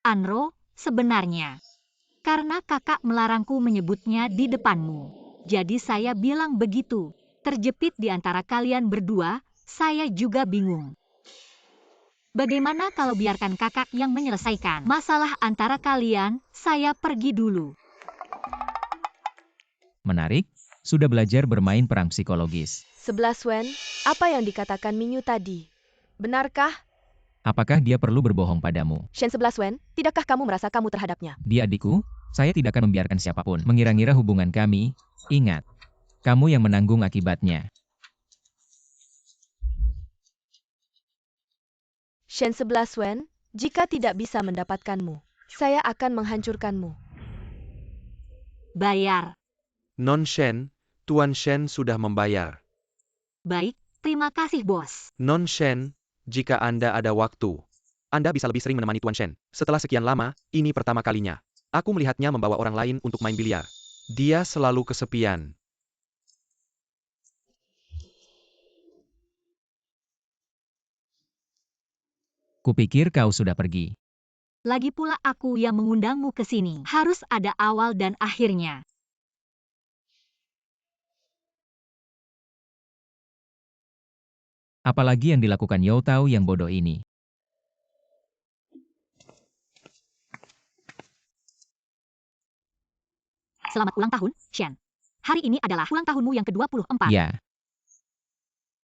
Anro, sebenarnya. Karena kakak melarangku menyebutnya di depanmu. Jadi saya bilang begitu. Terjepit di antara kalian berdua, saya juga bingung. Bagaimana kalau biarkan kakak yang menyelesaikan masalah antara kalian, saya pergi dulu. Menarik, sudah belajar bermain perang psikologis. 11 Wen, apa yang dikatakan Mingyu tadi? Benarkah? Apakah dia perlu berbohong padamu? Shen 11 Wen, tidakkah kamu merasa kamu terhadapnya? Dia adikku, saya tidak akan membiarkan siapapun mengira-ngira hubungan kami. Ingat, kamu yang menanggung akibatnya. Shen 11 Wen, jika tidak bisa mendapatkanmu, saya akan menghancurkanmu. Bayar. Non Shen, Tuan Shen sudah membayar. Baik, terima kasih bos. Non Shen, jika Anda ada waktu, Anda bisa lebih sering menemani Tuan Shen. Setelah sekian lama, ini pertama kalinya. Aku melihatnya membawa orang lain untuk main biliar. Dia selalu kesepian. Kupikir kau sudah pergi. Lagi pula aku yang mengundangmu ke sini. Harus ada awal dan akhirnya. Apalagi yang dilakukan Yo Tao yang bodoh ini. Selamat ulang tahun, Shen. Hari ini adalah ulang tahunmu yang ke-24. Ya,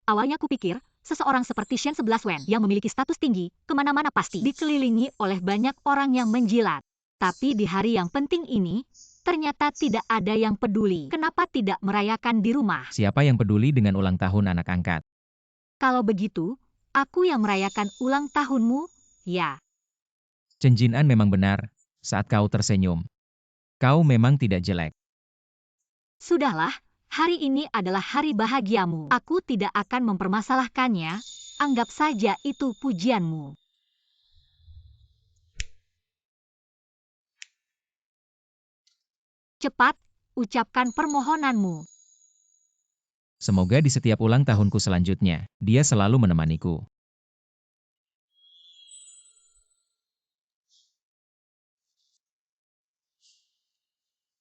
Awalnya kupikir, seseorang seperti Shen 11 Wen yang memiliki status tinggi, kemana-mana pasti dikelilingi oleh banyak orang yang menjilat. Tapi di hari yang penting ini, Ternyata tidak ada yang peduli. Kenapa tidak merayakan di rumah? Siapa yang peduli dengan ulang tahun anak angkat? Kalau begitu, aku yang merayakan ulang tahunmu, ya. Chen Jinan memang benar saat kau tersenyum. Kau memang tidak jelek. Sudahlah, hari ini adalah hari bahagiamu. Aku tidak akan mempermasalahkannya. Anggap saja itu pujianmu. Cepat, ucapkan permohonanmu. Semoga di setiap ulang tahunku selanjutnya, dia selalu menemaniku.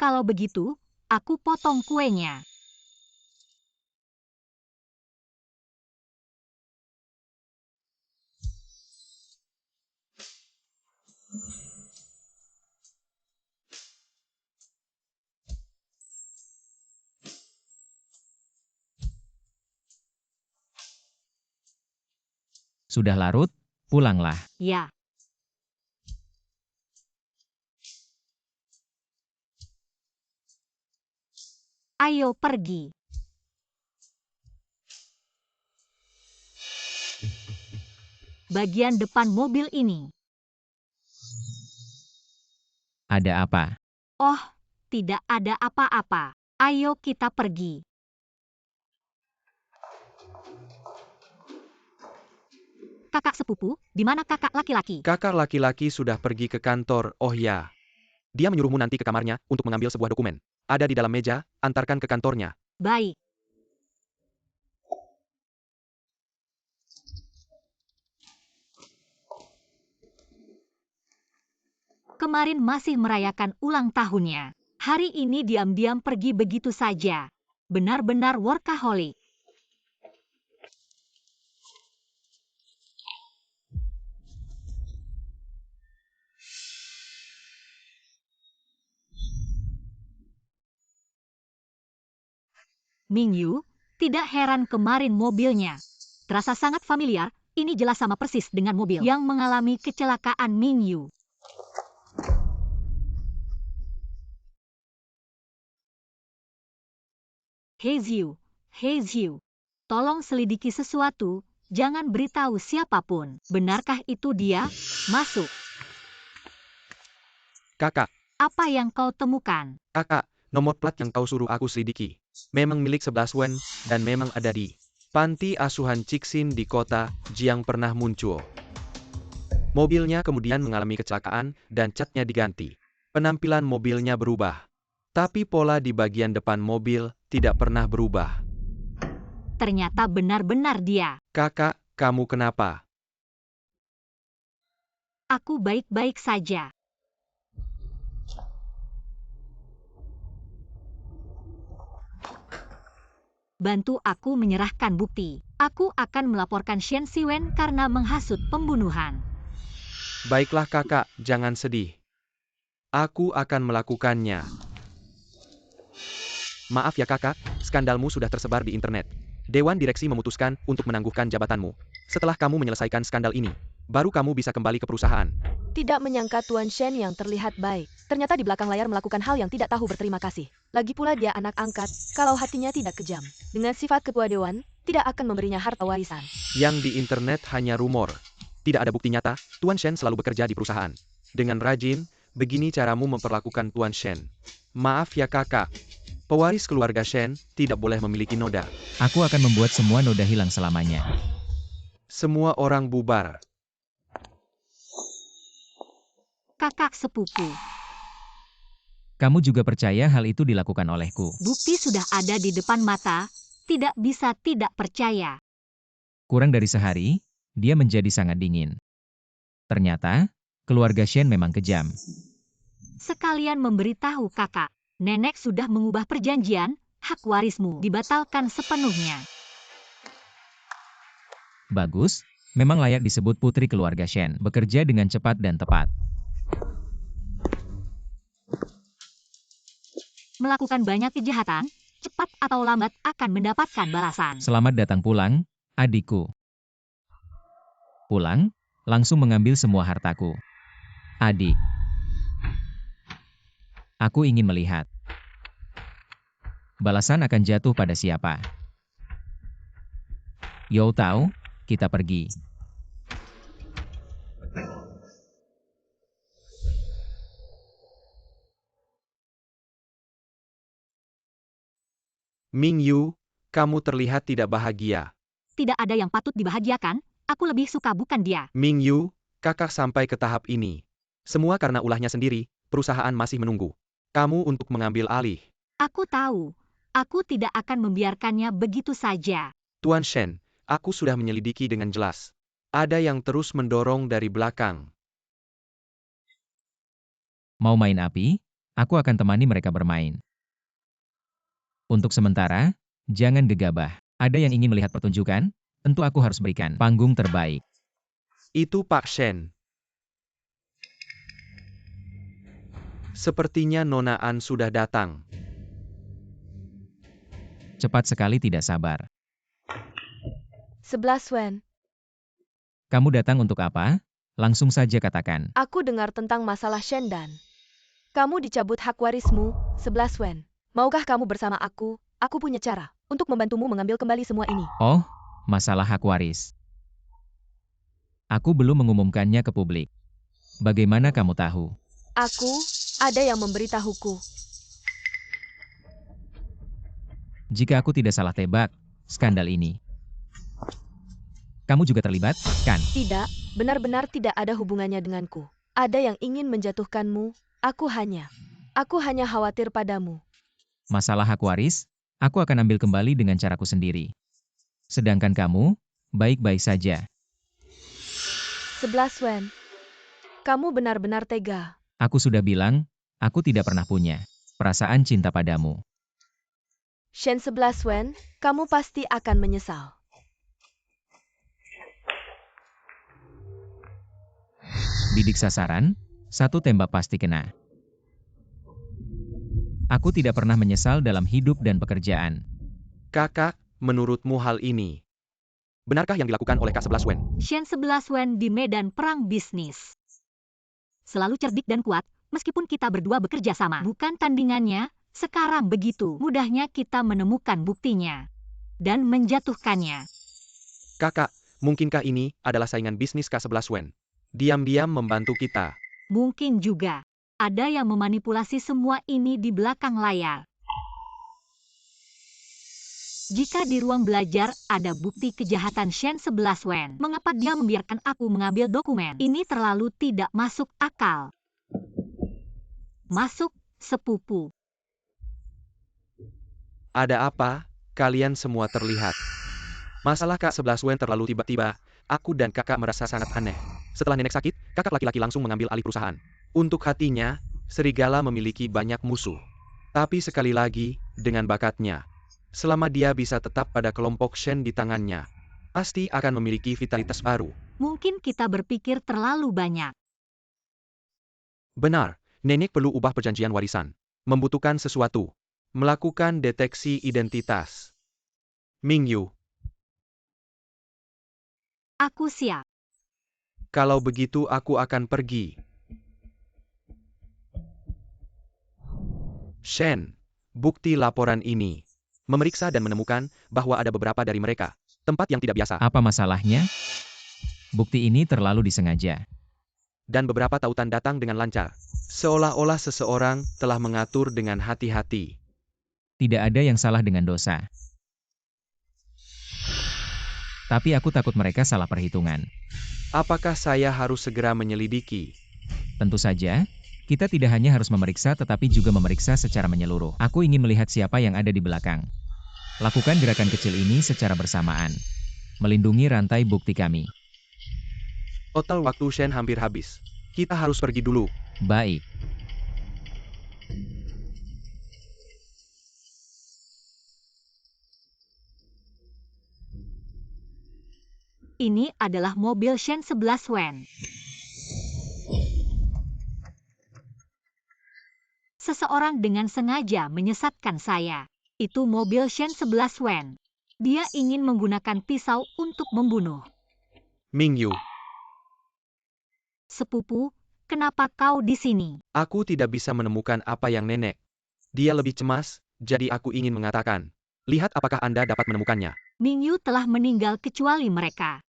Kalau begitu, aku potong kuenya. Sudah larut, pulanglah. Ya. Ayo pergi. Bagian depan mobil ini. Ada apa? Oh, tidak ada apa-apa. Ayo kita pergi. Kakak sepupu, di mana kakak laki-laki? Kakak laki-laki sudah pergi ke kantor, oh ya. Dia menyuruhmu nanti ke kamarnya untuk mengambil sebuah dokumen. Ada di dalam meja, antarkan ke kantornya. Baik. Kemarin masih merayakan ulang tahunnya. Hari ini diam-diam pergi begitu saja. Benar-benar workaholic. Mingyu, tidak heran kemarin mobilnya. Terasa sangat familiar, ini jelas sama persis dengan mobil yang mengalami kecelakaan Mingyu. Hei Ziu, tolong selidiki sesuatu, jangan beritahu siapapun. Benarkah itu dia? Masuk. Kakak, Apa yang kau temukan? kakak, nomor plat yang kau suruh aku selidiki. Memang milik 11 Wen, dan memang ada di panti asuhan Cixin di kota Jiang pernah muncul. Mobilnya kemudian mengalami kecelakaan, dan catnya diganti. Penampilan mobilnya berubah. Tapi pola di bagian depan mobil tidak pernah berubah. Ternyata benar-benar dia. Kakak, kamu kenapa? Aku baik-baik saja. Bantu aku menyerahkan bukti. Aku akan melaporkan Shen Siwen karena menghasut pembunuhan. Baiklah kakak, jangan sedih. Aku akan melakukannya. Maaf ya kakak, skandalmu sudah tersebar di internet. Dewan Direksi memutuskan untuk menangguhkan jabatanmu. Setelah kamu menyelesaikan skandal ini, baru kamu bisa kembali ke perusahaan. Tidak menyangka Tuan Shen yang terlihat baik. Ternyata di belakang layar melakukan hal yang tidak tahu berterima kasih. Lagi pula dia anak angkat, kalau hatinya tidak kejam. Dengan sifat ketua dewan, tidak akan memberinya harta warisan. Yang di internet hanya rumor. Tidak ada bukti nyata, Tuan Shen selalu bekerja di perusahaan. Dengan rajin, begini caramu memperlakukan Tuan Shen. Maaf ya kakak. Pewaris keluarga Shen tidak boleh memiliki noda. Aku akan membuat semua noda hilang selamanya. Semua orang bubar. Kakak sepupu, Kamu juga percaya hal itu dilakukan olehku. bukti sudah ada di depan mata, tidak bisa tidak percaya. Kurang dari sehari, dia menjadi sangat dingin. Ternyata, keluarga Shen memang kejam. Sekalian memberitahu kakak, nenek sudah mengubah perjanjian, hak warismu dibatalkan sepenuhnya. Bagus, memang layak disebut putri keluarga Shen. Bekerja dengan cepat dan tepat. Melakukan banyak kejahatan, cepat atau lambat akan mendapatkan balasan. Selamat datang pulang, adikku. Pulang, langsung mengambil semua hartaku. Adik. Aku ingin melihat. Balasan akan jatuh pada siapa? Yo tahu, kita pergi. Ming Yu, kamu terlihat tidak bahagia. Tidak ada yang patut dibahagiakan, aku lebih suka bukan dia. Ming Yu, kakak sampai ke tahap ini. Semua karena ulahnya sendiri, perusahaan masih menunggu kamu untuk mengambil alih. Aku tahu, aku tidak akan membiarkannya begitu saja. Tuan Shen, aku sudah menyelidiki dengan jelas. Ada yang terus mendorong dari belakang. Mau main api? Aku akan temani mereka bermain. Untuk sementara, jangan gegabah. Ada yang ingin melihat pertunjukan? Tentu aku harus berikan panggung terbaik. Itu Pak Shen. Sepertinya Nona An sudah datang. Cepat sekali, tidak sabar. 11 Wen. Kamu datang untuk apa? Langsung saja katakan. Aku dengar tentang masalah Shendan. Kamu dicabut hak warismu, 11 Wen. Maukah kamu bersama aku? Aku punya cara untuk membantumu mengambil kembali semua ini. Oh, masalah hak waris. Aku belum mengumumkannya ke publik. Bagaimana kamu tahu? Ada yang memberitahuku. Jika aku tidak salah tebak, skandal ini. Kamu juga terlibat, kan? Tidak, benar-benar tidak ada hubungannya denganku. Ada yang ingin menjatuhkanmu, aku hanya khawatir padamu. Masalah hak waris, aku akan ambil kembali dengan caraku sendiri. Sedangkan kamu, baik-baik saja. 11 Wen. Kamu benar-benar tega. Aku sudah bilang, aku tidak pernah punya perasaan cinta padamu. Shen 11 Wen, kamu pasti akan menyesal. Bidik sasaran, satu tembak pasti kena. Aku tidak pernah menyesal dalam hidup dan pekerjaan. Kakak, menurutmu hal ini benarkah yang dilakukan oleh K11 Wen? Shen 11 Wen di medan perang bisnis. Selalu cerdik dan kuat, meskipun kita berdua bekerja sama. Bukan tandingannya, sekarang begitu mudahnya kita menemukan buktinya dan menjatuhkannya. Kakak, mungkinkah ini adalah saingan bisnis K11 Wen? Diam-diam membantu kita. Mungkin juga ada yang memanipulasi semua ini di belakang layar. Jika di ruang belajar ada bukti kejahatan Shen 11 Wen, mengapa dia membiarkan aku mengambil dokumen? Ini terlalu tidak masuk akal. Masuk, sepupu. Ada apa? Kalian semua terlihat. Masalah K11 Wen terlalu tiba-tiba. Aku dan kakak merasa sangat aneh. Setelah nenek sakit, kakak laki-laki langsung mengambil alih perusahaan. Untuk hatinya, serigala memiliki banyak musuh. Tapi sekali lagi, dengan bakatnya, selama dia bisa tetap pada kelompok Shen di tangannya, pasti akan memiliki vitalitas baru. Mungkin kita berpikir terlalu banyak. Benar, nenek perlu ubah perjanjian warisan. Membutuhkan sesuatu. Melakukan deteksi identitas. Ming Yu, Aku siap. kalau begitu aku akan pergi. Shen, bukti laporan ini memeriksa dan menemukan bahwa ada beberapa dari mereka tempat yang tidak biasa Apa masalahnya? Bukti ini terlalu disengaja. dan beberapa tautan datang dengan lancar. Seolah-olah seseorang telah mengatur dengan hati-hati. Tidak ada yang salah dengan dosa. Tapi aku takut mereka salah perhitungan. Apakah saya harus segera menyelidiki? Tentu saja, kita tidak hanya harus memeriksa tetapi juga memeriksa secara menyeluruh. Aku ingin melihat siapa yang ada di belakang. Lakukan gerakan kecil ini secara bersamaan. Melindungi rantai bukti kami. Total waktu Shen hampir habis. Kita harus pergi dulu. Baik. Ini adalah mobil Shen 11 Wen. Seseorang dengan sengaja menyesatkan saya. Itu mobil Shen 11 Wen. Dia ingin menggunakan pisau untuk membunuh. Ming Yu, Sepupu, kenapa kau di sini? Aku tidak bisa menemukan apa yang nenek. Dia lebih cemas, jadi aku ingin mengatakan. Lihat apakah Anda dapat menemukannya. Mingyu telah meninggal kecuali mereka.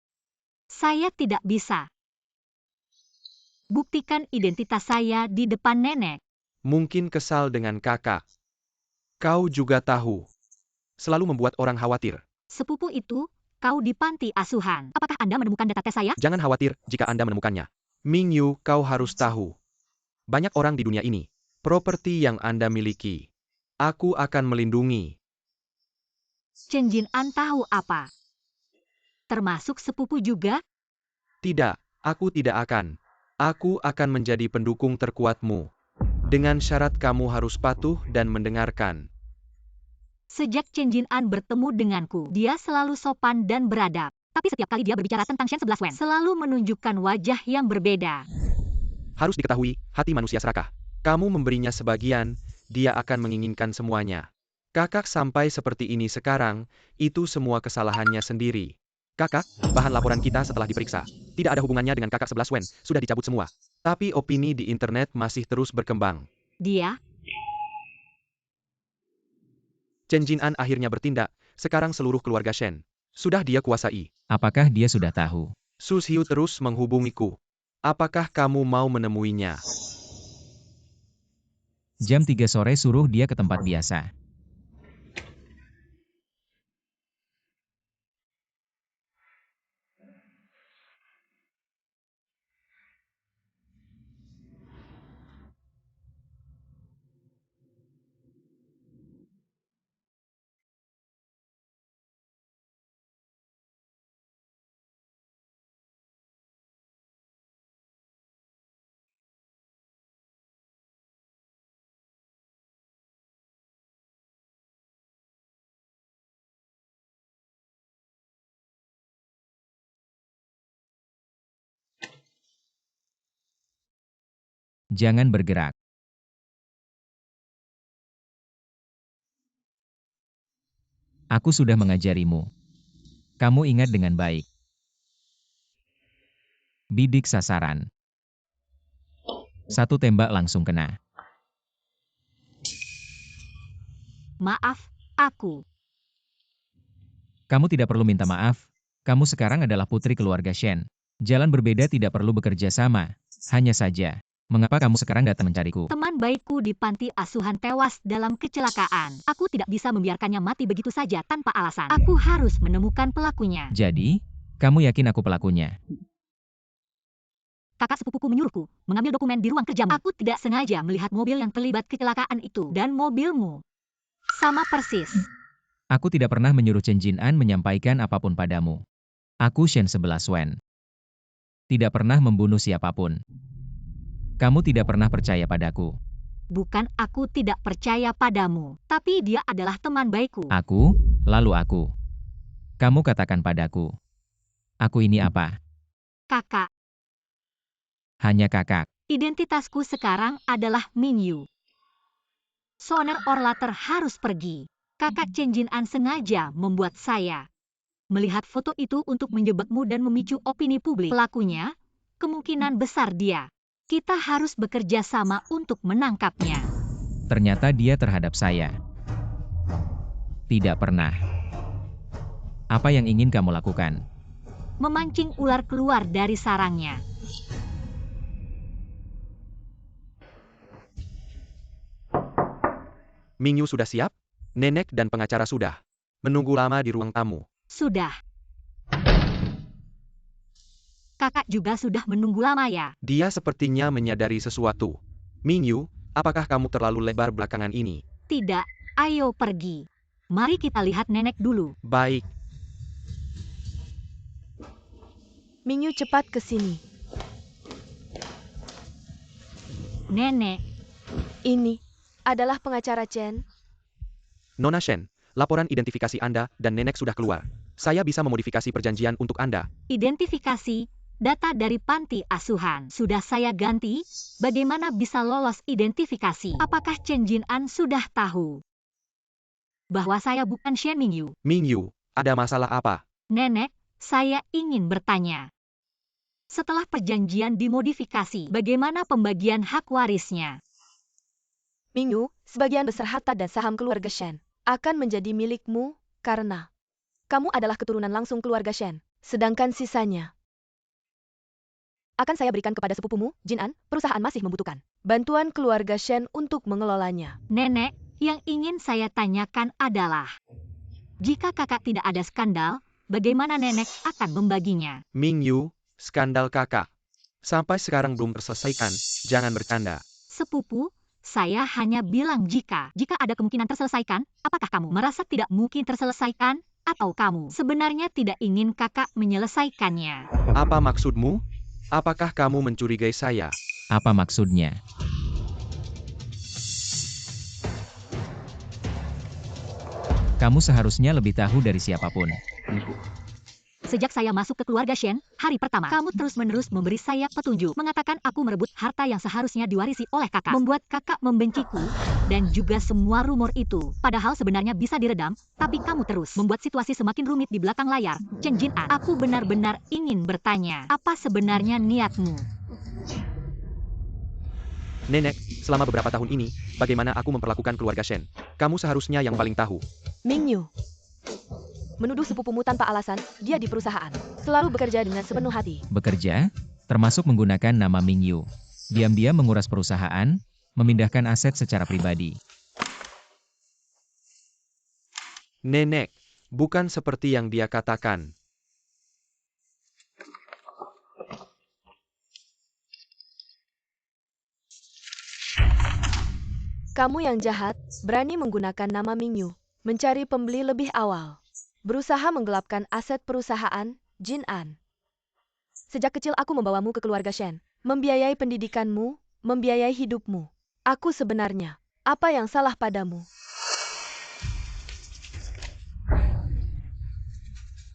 Saya tidak bisa. Buktikan identitas saya di depan nenek. Mungkin kesal dengan kakak. Kau juga tahu. Selalu membuat orang khawatir. Sepupu itu, kau di panti asuhan. Apakah Anda menemukan data tes saya? Jangan khawatir jika Anda menemukannya. Mingyu, kau harus tahu. Banyak orang di dunia ini. Properti yang Anda miliki. Aku akan melindungi. Chen Jin-an tahu apa? Termasuk sepupu juga? Tidak, aku tidak akan. Aku akan menjadi pendukung terkuatmu. Dengan syarat kamu harus patuh dan mendengarkan. Sejak Chen Jin-an bertemu denganku, dia selalu sopan dan beradab. Tapi setiap kali dia berbicara tentang Shen 11 Wen, selalu menunjukkan wajah yang berbeda. Harus diketahui, hati manusia serakah. Kamu memberinya sebagian, dia akan menginginkan semuanya. Kakak sampai seperti ini sekarang, itu semua kesalahannya sendiri. Kakak, bahan laporan kita setelah diperiksa. Tidak ada hubungannya dengan kakak 11 Wen, sudah dicabut semua. Tapi opini di internet masih terus berkembang. Dia, Chen Jin-an akhirnya bertindak, sekarang seluruh keluarga Shen. Sudah dia kuasai. Apakah dia sudah tahu? Su Xiu terus menghubungiku. Apakah kamu mau menemuinya? Jam 3 sore suruh dia ke tempat biasa. Jangan bergerak. Aku sudah mengajarimu. Kamu ingat dengan baik. Bidik sasaran. Satu tembak langsung kena. maaf, aku. Kamu tidak perlu minta maaf. Kamu sekarang adalah putri keluarga Shen. Jalan berbeda tidak perlu bekerja sama. Hanya saja, mengapa kamu sekarang datang mencariku? Teman baikku di panti asuhan tewas dalam kecelakaan. Aku tidak bisa membiarkannya mati begitu saja tanpa alasan. Aku harus menemukan pelakunya. Jadi, kamu yakin aku pelakunya? Kakak sepupuku menyuruhku mengambil dokumen di ruang kerjamu. Aku tidak sengaja melihat mobil yang terlibat kecelakaan itu. Dan mobilmu sama persis. Aku tidak pernah menyuruh Chen Jin-an menyampaikan apapun padamu. Aku Shen 11 Wen. Tidak pernah membunuh siapapun. Kamu tidak pernah percaya padaku. Bukan aku tidak percaya padamu, tapi dia adalah teman baikku. Aku, lalu aku. Kamu katakan padaku. Aku ini apa? Kakak, Hanya kakak. identitasku sekarang adalah Mingyu. Sooner or later harus pergi. Kakak Chen Jin-an sengaja membuat saya melihat foto itu untuk menjebakmu dan memicu opini publik. Pelakunya, kemungkinan besar dia. Kita harus bekerja sama untuk menangkapnya. Ternyata dia terhadap saya. Tidak pernah. Apa yang ingin kamu lakukan? Memancing ular keluar dari sarangnya. Mingyu sudah siap? Nenek dan pengacara sudah. Menunggu lama di ruang tamu. Sudah. Kakak juga sudah menunggu lama ya? Dia sepertinya menyadari sesuatu. Mingyu, apakah kamu terlalu lebar belakangan ini? Tidak, ayo pergi. Mari kita lihat nenek dulu. Baik, Mingyu cepat ke sini. Nenek, Ini adalah pengacara Chen. Nona Shen, laporan identifikasi Anda dan nenek sudah keluar. Saya bisa memodifikasi perjanjian untuk Anda. identifikasi, data dari panti asuhan. Sudah saya ganti, bagaimana bisa lolos identifikasi? Apakah Chen Jin-an sudah tahu bahwa saya bukan Shen Mingyu? Mingyu, ada masalah apa? Nenek, saya ingin bertanya. Setelah perjanjian dimodifikasi, bagaimana pembagian hak warisnya? Mingyu, sebagian besar harta dan saham keluarga Shen akan menjadi milikmu karena kamu adalah keturunan langsung keluarga Shen. Sedangkan sisanya akan saya berikan kepada sepupumu, Jin An. Perusahaan masih membutuhkan bantuan keluarga Shen untuk mengelolanya. Nenek, yang ingin saya tanyakan adalah, jika kakak tidak ada skandal, bagaimana nenek akan membaginya? Mingyu, skandal kakak. Sampai sekarang belum terselesaikan, jangan bercanda. Sepupu, saya hanya bilang jika ada kemungkinan terselesaikan, apakah kamu merasa tidak mungkin terselesaikan? Atau kamu sebenarnya tidak ingin kakak menyelesaikannya? Apa maksudmu? Apakah kamu mencurigai saya? Apa maksudnya? Kamu seharusnya lebih tahu dari siapapun. Sejak saya masuk ke keluarga Shen, hari pertama, kamu terus-menerus memberi saya petunjuk, mengatakan aku merebut harta yang seharusnya diwarisi oleh kakak, membuat kakak membenciku, dan juga semua rumor itu. Padahal sebenarnya bisa diredam, tapi kamu terus membuat situasi semakin rumit di belakang layar. Chen Jin An, aku benar-benar ingin bertanya, apa sebenarnya niatmu? Nenek, selama beberapa tahun ini, bagaimana aku memperlakukan keluarga Shen? Kamu seharusnya yang paling tahu. Mingyu, menuduh sepupumu tanpa alasan, dia di perusahaan selalu bekerja dengan sepenuh hati. Bekerja, termasuk menggunakan nama Mingyu. Diam-diam menguras perusahaan, memindahkan aset secara pribadi. Nenek, bukan seperti yang dia katakan. Kamu yang jahat, berani menggunakan nama Mingyu, mencari pembeli lebih awal. Berusaha menggelapkan aset perusahaan, Jin An. Sejak kecil aku membawamu ke keluarga Shen, membiayai pendidikanmu, membiayai hidupmu. Aku sebenarnya, apa yang salah padamu?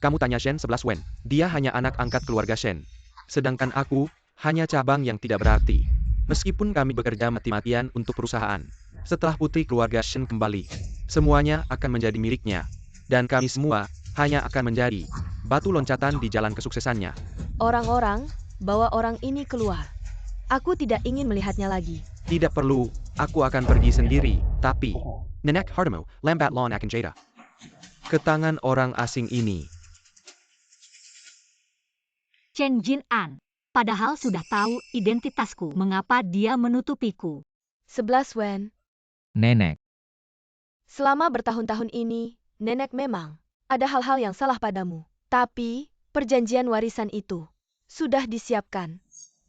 Kamu tanya Shen 11 Wen, dia hanya anak angkat keluarga Shen. Sedangkan aku, hanya cabang yang tidak berarti. Meskipun kami bekerja mati-matian untuk perusahaan, setelah putri keluarga Shen kembali, semuanya akan menjadi miliknya. Dan kami semua, hanya akan menjadi batu loncatan di jalan kesuksesannya. Orang-orang, bawa orang ini keluar. Aku tidak ingin melihatnya lagi. Tidak perlu, aku akan pergi sendiri, tapi... Nenek Hartamo, lambat lawn akan jeda. Ke tangan orang asing ini. Chen Jin An, padahal sudah tahu identitasku, mengapa dia menutupiku? 11 Wen, Nenek, selama bertahun-tahun ini, Nenek memang ada hal-hal yang salah padamu. Tapi, perjanjian warisan itu sudah disiapkan.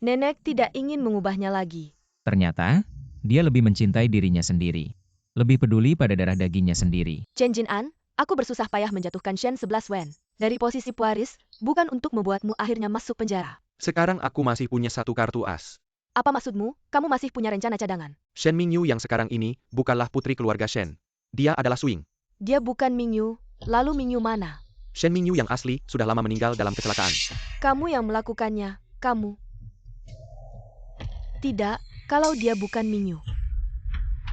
Nenek tidak ingin mengubahnya lagi. ternyata, dia lebih mencintai dirinya sendiri. Lebih peduli pada darah dagingnya sendiri. Chen Jin An, aku bersusah payah menjatuhkan Shen 11 Wen dari posisi pewaris, bukan untuk membuatmu akhirnya masuk penjara. Sekarang aku masih punya satu kartu as. Apa maksudmu? Kamu masih punya rencana cadangan? Shen Mingyu yang sekarang ini, bukanlah putri keluarga Shen. Dia adalah Swing. Dia bukan Mingyu, lalu Mingyu mana? Shen Mingyu yang asli, sudah lama meninggal dalam kecelakaan. Kamu yang melakukannya, kamu. Tidak, kalau dia bukan Mingyu.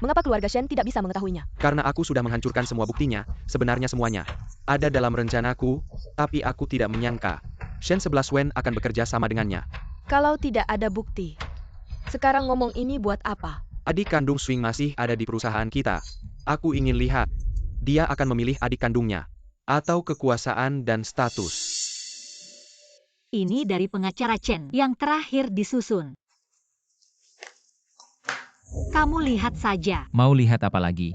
Mengapa keluarga Shen tidak bisa mengetahuinya? Karena aku sudah menghancurkan semua buktinya, sebenarnya semuanya ada dalam rencanaku, tapi aku tidak menyangka Shen 11 Wen akan bekerja sama dengannya. Kalau tidak ada bukti, sekarang ngomong ini buat apa? Adik kandung Swing masih ada di perusahaan kita. Aku ingin lihat, dia akan memilih adik kandungnya, atau kekuasaan dan status. Ini dari pengacara Chen yang terakhir disusun. Kamu lihat saja. Mau lihat apa lagi?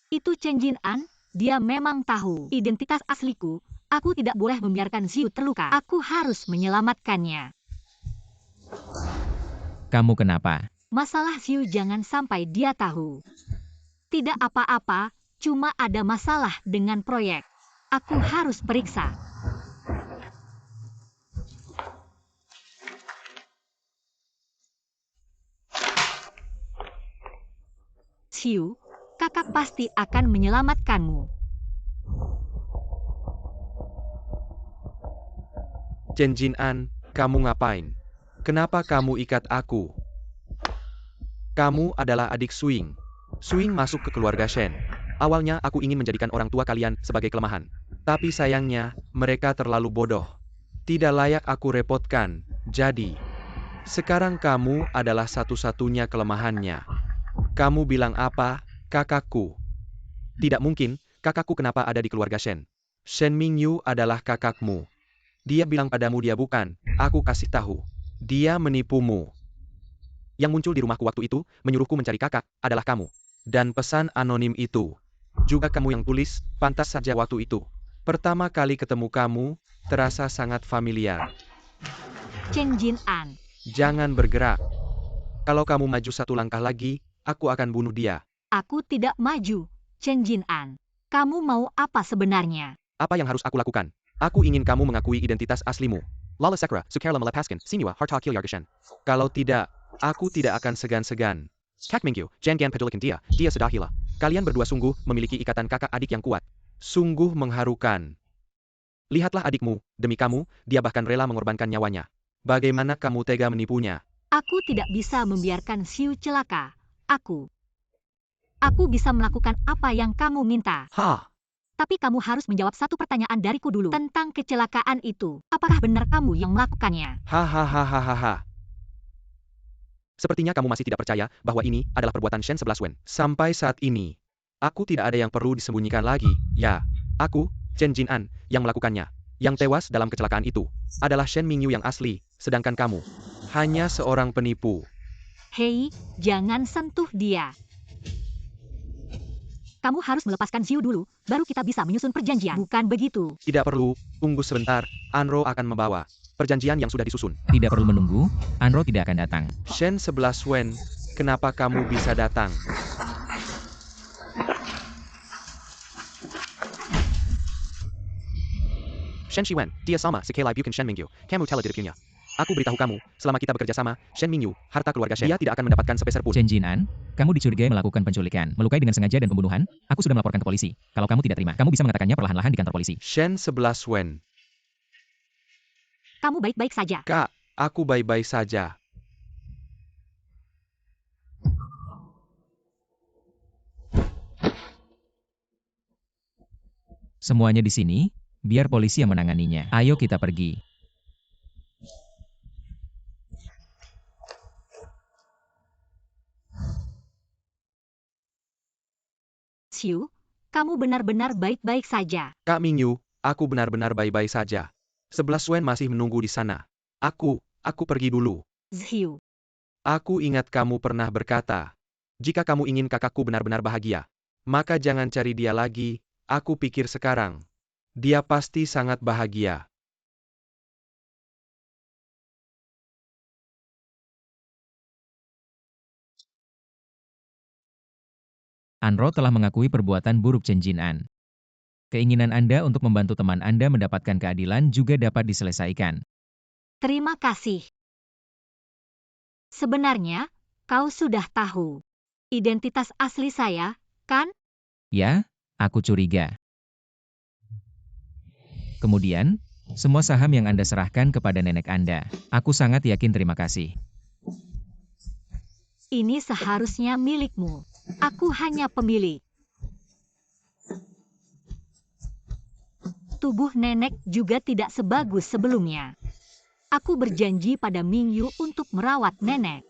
Itu Chen Jin An, dia memang tahu identitas asliku. Aku tidak boleh membiarkan Xiu terluka. Aku harus menyelamatkannya. Kamu kenapa? Masalah Xiu jangan sampai dia tahu. Tidak apa-apa, cuma ada masalah dengan proyek. Aku harus periksa. Xiu, kakak pasti akan menyelamatkanmu. Chen Jin An, kamu ngapain? Kenapa kamu ikat aku? Kamu adalah adik Swing. Swing masuk ke keluarga Shen. Awalnya aku ingin menjadikan orang tua kalian sebagai kelemahan. Tapi sayangnya, mereka terlalu bodoh. Tidak layak aku repotkan. Jadi, sekarang kamu adalah satu-satunya kelemahannya. Kamu bilang apa, kakakku? Tidak mungkin, kakakku kenapa ada di keluarga Shen? Shen Mingyu adalah kakakmu. Dia bilang padamu dia bukan, aku kasih tahu. Dia menipumu. Yang muncul di rumahku waktu itu, menyuruhku mencari kakak, adalah kamu. Dan pesan anonim itu. Juga kamu yang tulis, pantas saja waktu itu. Pertama kali ketemu kamu, terasa sangat familiar. Chen Jin-an. Jangan bergerak. Kalau kamu maju satu langkah lagi, aku akan bunuh dia. Aku tidak maju, Chen Jin-an. Kamu mau apa sebenarnya? Apa yang harus aku lakukan? Aku ingin kamu mengakui identitas aslimu. Lala Sakura, Sukerla melepaskan, Sinua, Harta Kilyargashan. Kalau tidak, aku tidak akan segan-segan. Kak Mingyu, jangan pedulikan dia sudah hilang. Kalian berdua sungguh memiliki ikatan kakak adik yang kuat. Sungguh mengharukan. Lihatlah adikmu, demi kamu, dia bahkan rela mengorbankan nyawanya. Bagaimana kamu tega menipunya? Aku tidak bisa membiarkan Xiu celaka. Aku bisa melakukan apa yang kamu minta. Ha! Tapi kamu harus menjawab satu pertanyaan dariku dulu tentang kecelakaan itu. Apakah benar kamu yang melakukannya? Hahaha. Sepertinya kamu masih tidak percaya bahwa ini adalah perbuatan Shen 11 Wen. Sampai saat ini, aku tidak ada yang perlu disembunyikan lagi. Ya, aku, Chen Jin-an, yang melakukannya. Yang tewas dalam kecelakaan itu adalah Shen Mingyu yang asli, sedangkan kamu hanya seorang penipu. Hei, jangan sentuh dia. Kamu harus melepaskan Xiu dulu, baru kita bisa menyusun perjanjian. Bukan begitu. Tidak perlu, tunggu sebentar, Anro akan membawa perjanjian yang sudah disusun. Tidak perlu menunggu, Anro tidak akan datang. Shen 11 Wen, kenapa kamu bisa datang? Shen Shiwen, dia sama sekali bukan Shen Mingyu. Kamu telah ditipunya. Aku beritahu kamu, selama kita bekerja sama, Shen Mingyu, harta keluarga Shen, dia tidak akan mendapatkan sepeser pun. Chen Jin-an, kamu dicurigai melakukan penculikan, melukai dengan sengaja dan pembunuhan. Aku sudah melaporkan ke polisi. Kalau kamu tidak terima, kamu bisa mengatakannya perlahan-lahan di kantor polisi. Shen 11 Wen. Kamu baik-baik saja. Kak, aku baik-baik saja. Semuanya di sini, biar polisi yang menanganinya. Ayo kita pergi. Xiu, kamu benar-benar baik-baik saja. Kak Mingyu, aku benar-benar baik-baik saja. 11 Wen masih menunggu di sana. Aku pergi dulu. Xiu, Aku ingat kamu pernah berkata, jika kamu ingin kakakku benar-benar bahagia, maka jangan cari dia lagi. Aku pikir sekarang, dia pasti sangat bahagia. Anro telah mengakui perbuatan buruk Chen Jin-an. Keinginan Anda untuk membantu teman Anda mendapatkan keadilan juga dapat diselesaikan. terima kasih. Sebenarnya, kau sudah tahu identitas asli saya, kan? Ya, aku curiga. Kemudian, semua saham yang Anda serahkan kepada nenek Anda. Aku sangat yakin terima kasih. Ini seharusnya milikmu. Aku hanya pemilik. Tubuh nenek juga tidak sebagus sebelumnya. Aku berjanji pada Mingyu untuk merawat nenek.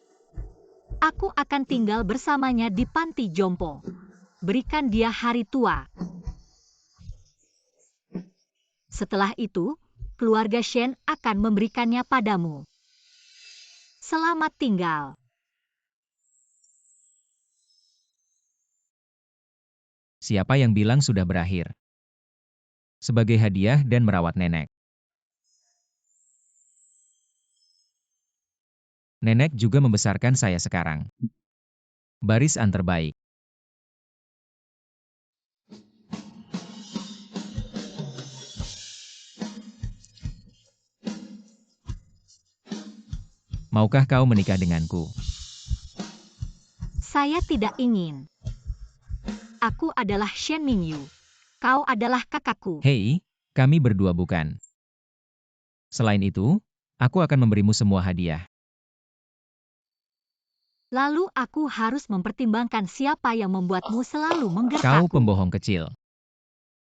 Aku akan tinggal bersamanya di panti jompo. Berikan dia hari tua. Setelah itu, keluarga Shen akan memberikannya padamu. Selamat tinggal. Siapa yang bilang sudah berakhir? Sebagai hadiah dan merawat nenek. Nenek juga membesarkan saya sekarang. Barisan terbaik. Maukah kau menikah denganku? Saya tidak ingin. Aku adalah Shen Mingyu. Kau adalah kakakku. Hei, kami berdua bukan. Selain itu, aku akan memberimu semua hadiah. Lalu aku harus mempertimbangkan siapa yang membuatmu selalu Kau menggertakku. pembohong kecil.